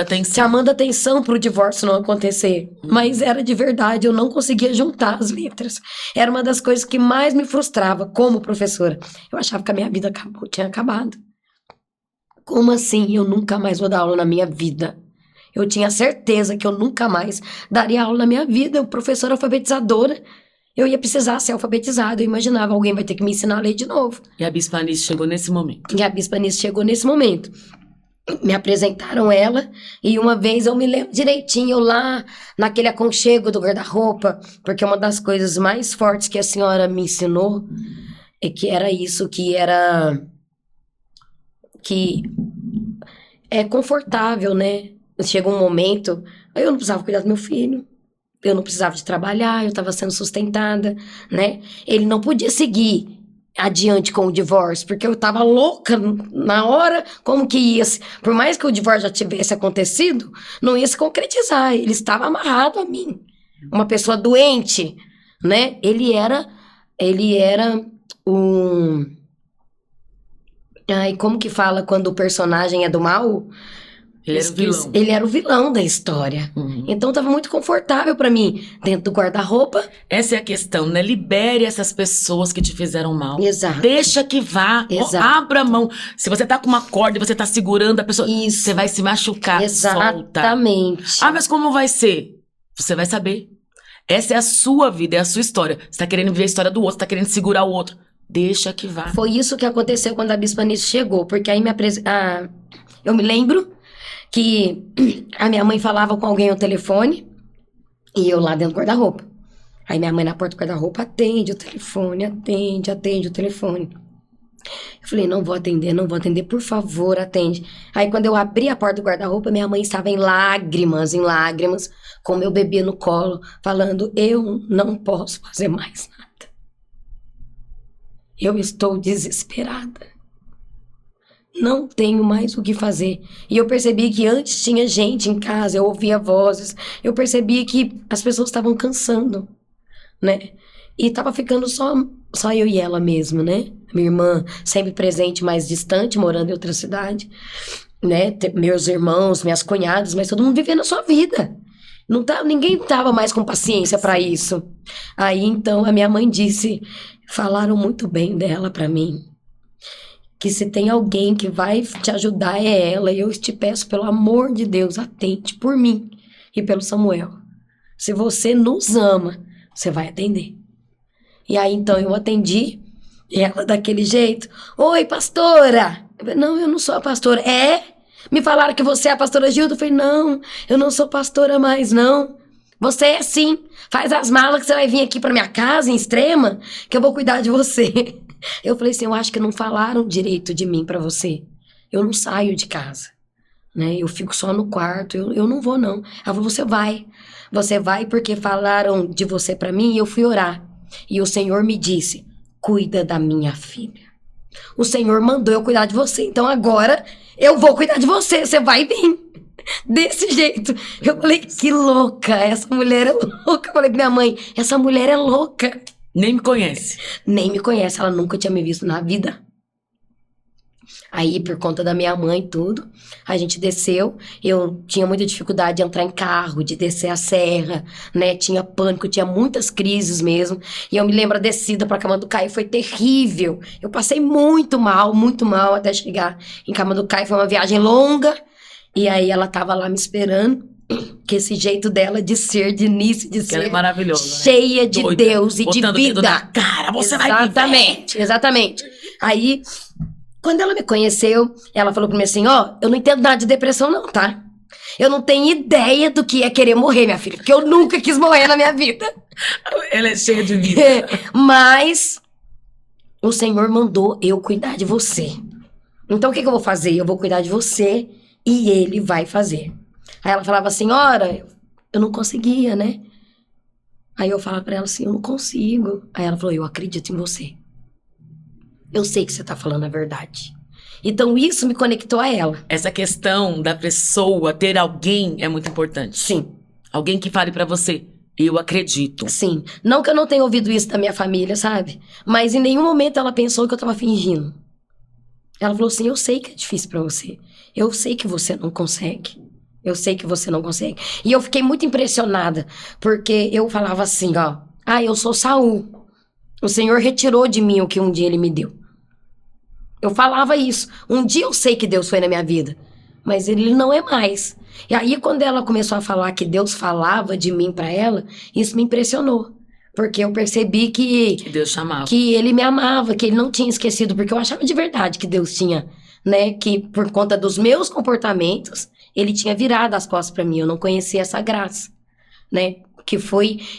atenção para o divórcio não acontecer. Mas era de verdade, eu não conseguia juntar as letras. Era uma das coisas que mais me frustrava como professora. Eu achava que a minha vida tinha acabado. Como assim eu nunca mais vou dar aula na minha vida? Eu tinha certeza que eu nunca mais daria aula na minha vida. Eu, professora alfabetizadora, eu ia precisar ser alfabetizada. Eu imaginava, alguém vai ter que me ensinar a ler de novo. E a Bispa Anice chegou nesse momento. Me apresentaram ela, e uma vez eu me lembro direitinho, lá naquele aconchego do guarda-roupa, porque uma das coisas mais fortes que a senhora me ensinou é que era isso, que é confortável, né? Chega um momento, eu não precisava cuidar do meu filho, eu não precisava de trabalhar, eu estava sendo sustentada, né? Ele não podia seguir adiante com o divórcio, porque eu estava louca na hora, como que ia, por mais que o divórcio já tivesse acontecido, não ia se concretizar, ele estava amarrado a mim, uma pessoa doente, né? Ele era um... Ai, como que fala quando o personagem é do mal? Ele era o vilão. Ele era o vilão da história. Uhum. Então tava muito confortável pra mim, dentro do guarda-roupa. Essa é a questão, né? Libere essas pessoas que te fizeram mal. Exato. Deixa que vá. Exato. Abra a mão. Se você tá com uma corda e você tá segurando a pessoa, Isso. você vai se machucar. Solta. Exatamente. Ah, mas como vai ser? Você vai saber. Essa é a sua vida, é a sua história. Você tá querendo ver a história do outro, tá querendo segurar o outro. Deixa que vá. Foi isso que aconteceu quando a Bispa Nisso chegou, porque aí eu me lembro que a minha mãe falava com alguém no telefone e eu lá dentro do guarda-roupa. Aí minha mãe na porta do guarda-roupa atende o telefone, atende o telefone. Eu falei, não vou atender, por favor, atende. Aí quando eu abri a porta do guarda-roupa, minha mãe estava em lágrimas, com meu bebê no colo, falando, eu não posso fazer mais nada. Eu estou desesperada. Não tenho mais o que fazer. E eu percebi que antes tinha gente em casa, eu ouvia vozes. Eu percebi que as pessoas estavam cansando, né? E tava ficando só eu e ela mesmo, né? Minha irmã sempre presente, mais distante, morando em outra cidade, né? Meus irmãos, minhas cunhadas, mas todo mundo vivendo a sua vida. Ninguém tava mais com paciência para isso. Aí então a minha mãe disse, falaram muito bem dela para mim, que se tem alguém que vai te ajudar é ela, e eu te peço pelo amor de Deus, atende por mim e pelo Samuel. Se você nos ama, você vai atender. E aí então eu atendi, e ela daquele jeito, oi pastora, não, eu não sou a pastora, me falaram que você é a pastora Gilda, eu falei, não, eu não sou pastora mais não, você é sim, faz as malas que você vai vir aqui pra minha casa em Extrema, que eu vou cuidar de você. Eu falei assim, eu acho que não falaram direito de mim pra você. Eu não saio de casa, né? Eu fico só no quarto, eu não vou não. Ela falou, você vai. Você vai porque falaram de você pra mim e eu fui orar. E o Senhor me disse, cuida da minha filha. O Senhor mandou eu cuidar de você, então agora eu vou cuidar de você, você vai vir. Desse jeito. Eu falei, que louca, essa mulher é louca. Eu falei pra minha mãe, essa mulher é louca. Nem me conhece. Nem me conhece, ela nunca tinha me visto na vida. Aí, por conta da minha mãe e tudo, a gente desceu. Eu tinha muita dificuldade de entrar em carro, de descer a serra, né? Tinha pânico, tinha muitas crises mesmo. E eu me lembro a descida pra Camanducaí foi terrível. Eu passei muito mal até chegar em Camanducaí. Foi uma viagem longa. E aí ela tava lá me esperando. Que esse jeito dela de ser, de início, de ser ela é maravilhosa, cheia de doida, Deus e de botando o dedo vida. na cara, você vai Exatamente, exatamente. Aí, quando ela me conheceu, ela falou pra mim assim, ó, eu não entendo nada de depressão não, tá? Eu não tenho ideia do que é querer morrer, minha filha, porque eu nunca quis morrer na minha vida. Ela é cheia de vida. Mas o Senhor mandou eu cuidar de você. Então, o que eu vou fazer? Eu vou cuidar de você e Ele vai fazer. Aí ela falava assim, ora, eu não conseguia, né? Aí eu falava pra ela assim, eu não consigo. Aí ela falou, eu acredito em você. Eu sei que você tá falando a verdade. Então isso me conectou a ela. Essa questão da pessoa ter alguém é muito importante. Sim. Alguém que fale pra você, eu acredito. Sim. Não que eu não tenha ouvido isso da minha família, sabe? Mas em nenhum momento ela pensou que eu tava fingindo. Ela falou assim, eu sei que é difícil pra você. Eu sei que você não consegue. Eu sei que você não consegue. E eu fiquei muito impressionada, porque eu falava assim, ó, eu sou Saul. O Senhor retirou de mim o que um dia Ele me deu. Eu falava isso. Um dia eu sei que Deus foi na minha vida, mas Ele não é mais. E aí, quando ela começou a falar que Deus falava de mim pra ela, isso me impressionou. Porque eu percebi Que Deus chamava. que Ele me amava, que Ele não tinha esquecido, porque eu achava de verdade que Deus tinha, né, que por conta dos meus comportamentos, Ele tinha virado as costas pra mim, eu não conhecia essa graça, né?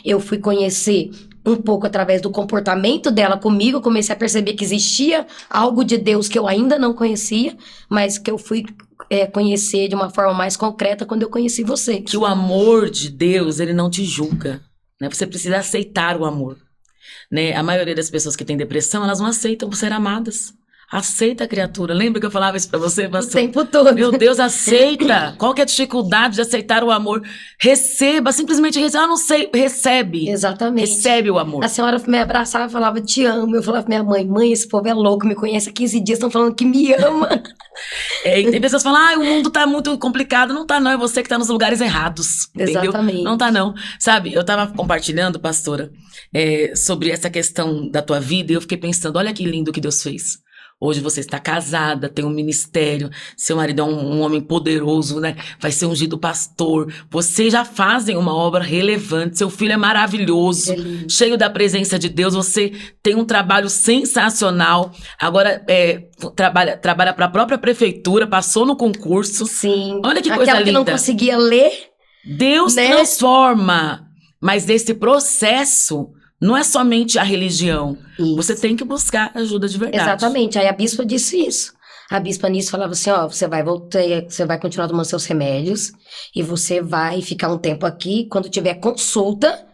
Eu fui conhecer um pouco através do comportamento dela comigo, eu comecei a perceber que existia algo de Deus que eu ainda não conhecia, mas que eu fui conhecer de uma forma mais concreta quando eu conheci você. Que o amor de Deus, ele não te julga, né? Você precisa aceitar o amor, né? A maioria das pessoas que têm depressão, elas não aceitam por ser amadas. Aceita a criatura. Lembra que eu falava isso pra você, O pastor? tempo todo. Meu Deus, aceita. Qual que é a dificuldade de aceitar o amor? Receba, simplesmente receba. Ah, não sei, recebe. Exatamente. Recebe o amor. A senhora me abraçava e falava, te amo. Eu falava pra minha mãe, esse povo é louco, me conhece há 15 dias, estão falando que me ama. E tem pessoas que falam, o mundo tá muito complicado. Não tá, não. É você que tá nos lugares errados. Entendeu? Exatamente. Não tá, não. Sabe, eu tava compartilhando, pastora, sobre essa questão da tua vida e eu fiquei pensando, olha que lindo que Deus fez. Hoje você está casada, tem um ministério, seu marido é um homem poderoso, né? Vai ser ungido pastor. Vocês já fazem uma obra relevante, seu filho é maravilhoso, cheio da presença de Deus, você tem um trabalho sensacional. Agora, trabalha para a própria prefeitura, passou no concurso. Sim. Olha que coisa Aquela que linda. não conseguia ler. Deus né? transforma, mas nesse processo não é somente a religião. Isso. Você tem que buscar ajuda de verdade. Exatamente. Aí a bispa disse isso. A bispa nisso falava assim, ó, você vai continuar tomando seus remédios e você vai ficar um tempo aqui, quando tiver consulta,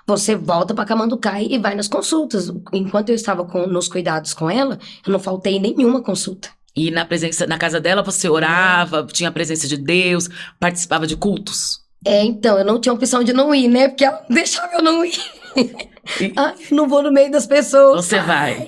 você volta pra Camanducaí e vai nas consultas. Enquanto eu estava nos cuidados com ela, eu não faltei nenhuma consulta. E na casa dela você orava, tinha a presença de Deus, participava de cultos? Então, eu não tinha opção de não ir, né? Porque ela não deixava eu não ir. Ai, eu não vou no meio das pessoas. Você vai.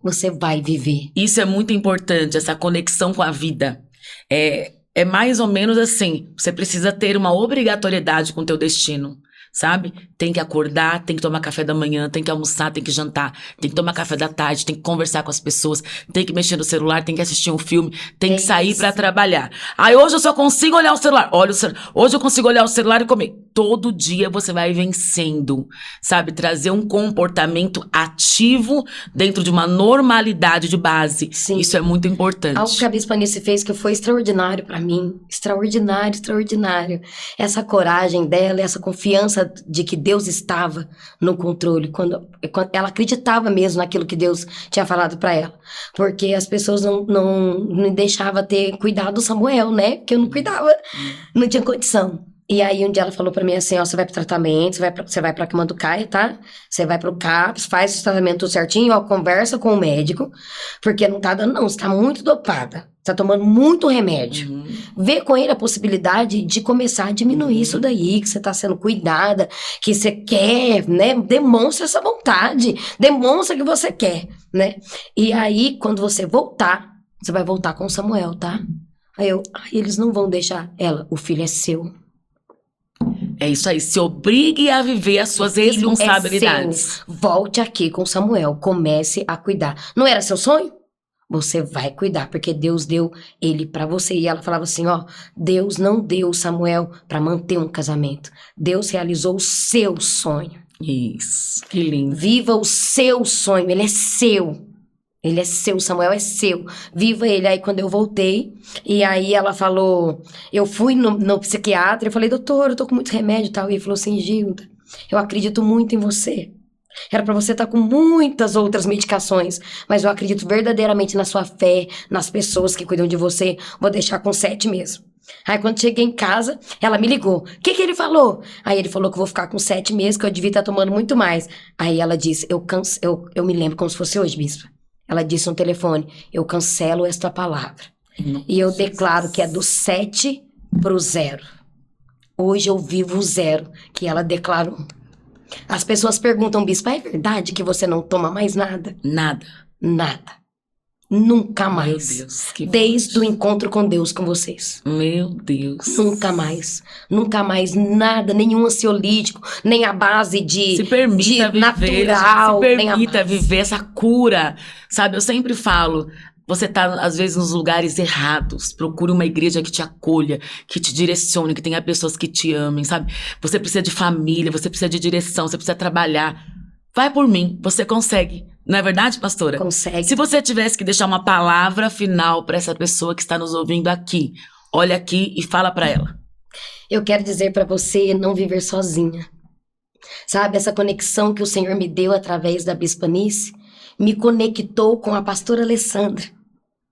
Você vai viver. Isso é muito importante, essa conexão com a vida. É mais ou menos assim, você precisa ter uma obrigatoriedade com o teu destino, sabe? Tem que acordar, tem que tomar café da manhã, tem que almoçar, tem que jantar, tem que tomar café da tarde, tem que conversar com as pessoas, tem que mexer no celular, tem que assistir um filme, tem que sair pra trabalhar. Aí hoje eu só consigo olhar o celular. Olha o celular. Hoje eu consigo olhar o celular e comer. Todo dia você vai vencendo, sabe? Trazer um comportamento ativo dentro de uma normalidade de base. Sim. Isso é muito importante. Algo que a Bispa Nice fez que foi extraordinário pra mim. Extraordinário, extraordinário. Essa coragem dela, essa confiança de que Deus estava no controle. Quando ela acreditava mesmo naquilo que Deus tinha falado pra ela. Porque as pessoas não me deixavam ter cuidado do Samuel, né? Porque eu não cuidava, não tinha condição. E aí um dia ela falou pra mim assim, ó, você vai pro tratamento, você vai pra Camanducaí, tá? Você vai pro CAPS, faz o tratamento tudo certinho, ó, conversa com o médico, porque não tá dando não, você tá muito dopada, você tá tomando muito remédio. Vê com ele a possibilidade de começar a diminuir isso daí, que você tá sendo cuidada, que você quer, né? Demonstra essa vontade, demonstra que você quer, né? E aí, quando você voltar, você vai voltar com o Samuel, tá? Aí eles não vão deixar ela, o filho é seu. É isso aí, se obrigue a viver as suas responsabilidades. Volte aqui com Samuel, comece a cuidar. Não era seu sonho? Você vai cuidar, porque Deus deu ele pra você. E ela falava assim, ó, Deus não deu Samuel pra manter um casamento. Deus realizou o seu sonho. Isso, que lindo. Viva o seu sonho, ele é seu. Ele é seu, Samuel é seu. Viva ele. Aí quando eu voltei, e aí ela falou, eu fui no psiquiatra, eu falei, doutor, eu tô com muito remédio e tal. E ele falou assim, Gilda, eu acredito muito em você. Era pra você estar com muitas outras medicações, mas eu acredito verdadeiramente na sua fé, nas pessoas que cuidam de você. Vou deixar com 7 mesmo. Aí quando cheguei em casa, ela me ligou. O que ele falou? Aí ele falou que eu vou ficar com 7 meses, que eu devia estar tomando muito mais. Aí ela disse, eu me lembro como se fosse hoje, bispa. Ela disse no telefone, eu cancelo esta palavra. Nossa. E eu declaro que é do 7 pro 0. Hoje eu vivo o 0, que ela declarou. As pessoas perguntam, bispo, é verdade que você não toma mais nada? Nada. Nada. Nunca mais. Meu Deus, que desde o encontro com Deus com vocês. Meu Deus. Nunca mais. Nunca mais nada, nenhum ansiolítico, nem a base de se permita viver, natural. Se permita viver essa cura. Sabe, eu sempre falo, você tá às vezes nos lugares errados. Procure uma igreja que te acolha, que te direcione, que tenha pessoas que te amem, sabe? Você precisa de família, você precisa de direção, você precisa trabalhar. Vai por mim, você consegue. Não é verdade, pastora? Consegue. Se você tivesse que deixar uma palavra final para essa pessoa que está nos ouvindo aqui, olha aqui e fala para ela. Eu quero dizer para você não viver sozinha. Sabe, essa conexão que o Senhor me deu através da Bispa Nice, me conectou com a pastora Alessandra,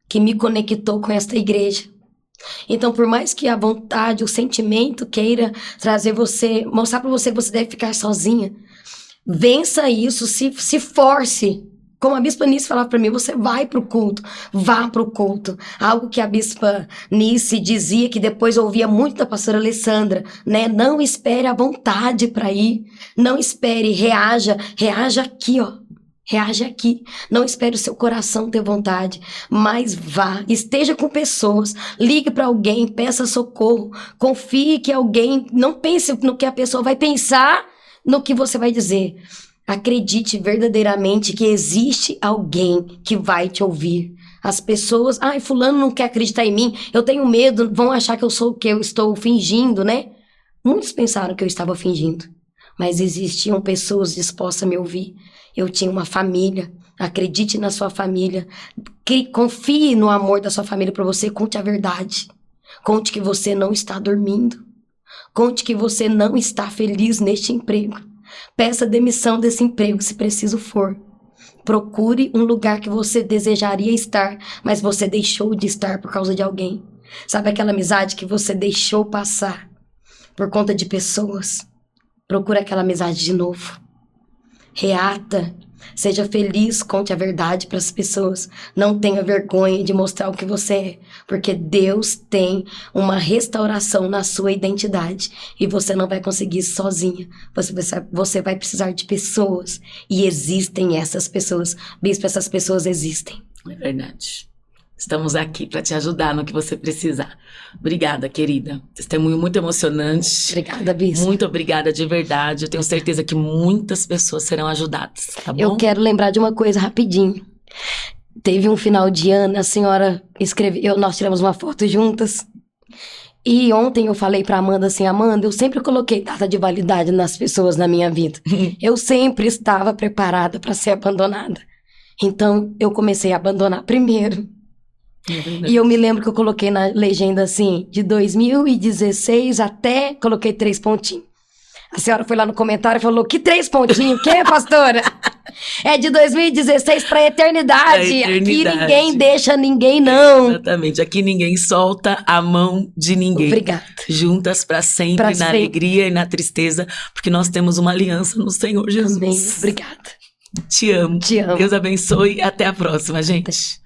que me conectou com esta igreja. Então, por mais que a vontade, o sentimento queira trazer você, mostrar para você que você deve ficar sozinha, vença isso, se force, Como a Bispa Nice falava para mim, você vai pro culto, vá pro culto. Algo que a Bispa Nice dizia, que depois eu ouvia muito da pastora Alessandra, né? Não espere a vontade para ir, não espere, reaja aqui, ó. Reage aqui. Não espere o seu coração ter vontade, mas vá, esteja com pessoas, ligue para alguém, peça socorro, confie que alguém, não pense no que a pessoa vai pensar, no que você vai dizer. Acredite verdadeiramente que existe alguém que vai te ouvir. As pessoas, ai, fulano não quer acreditar em mim, eu tenho medo, vão achar que eu sou o que eu estou fingindo, né? Muitos pensaram que eu estava fingindo, mas existiam pessoas dispostas a me ouvir. Eu tinha uma família, acredite na sua família, confie no amor da sua família para você, conte a verdade. Conte que você não está dormindo. Conte que você não está feliz neste emprego. Peça demissão desse emprego, se preciso for. Procure um lugar que você desejaria estar, mas você deixou de estar por causa de alguém. Sabe aquela amizade que você deixou passar por conta de pessoas? Procure aquela amizade de novo. Reata, seja feliz, conte a verdade para as pessoas. Não tenha vergonha de mostrar o que você é, porque Deus tem uma restauração na sua identidade e você não vai conseguir isso sozinha. Você vai precisar de pessoas e existem essas pessoas. Bispo, essas pessoas existem. É verdade. Estamos aqui para te ajudar no que você precisar. Obrigada, querida. Testemunho muito emocionante. Obrigada, Bispo. Muito obrigada de verdade. Eu tenho certeza que muitas pessoas serão ajudadas, tá bom? Eu quero lembrar de uma coisa rapidinho. Teve um final de ano, a senhora escreveu, nós tiramos uma foto juntas. E ontem eu falei pra Amanda assim, Amanda, eu sempre coloquei data de validade nas pessoas na minha vida. Eu sempre estava preparada para ser abandonada. Então, eu comecei a abandonar primeiro. E eu me lembro que eu coloquei na legenda assim, de 2016 até, coloquei 3 pontinhos. A senhora foi lá no comentário e falou, que 3 pontinhos? Que, pastora? É de 2016 pra eternidade. Aqui ninguém deixa ninguém, não. Exatamente. Aqui ninguém solta a mão de ninguém. Obrigada. Juntas pra sempre, na alegria e na tristeza, porque nós temos uma aliança no Senhor Jesus. Amém. Obrigada. Te amo. Te amo. Deus abençoe e até a próxima, gente.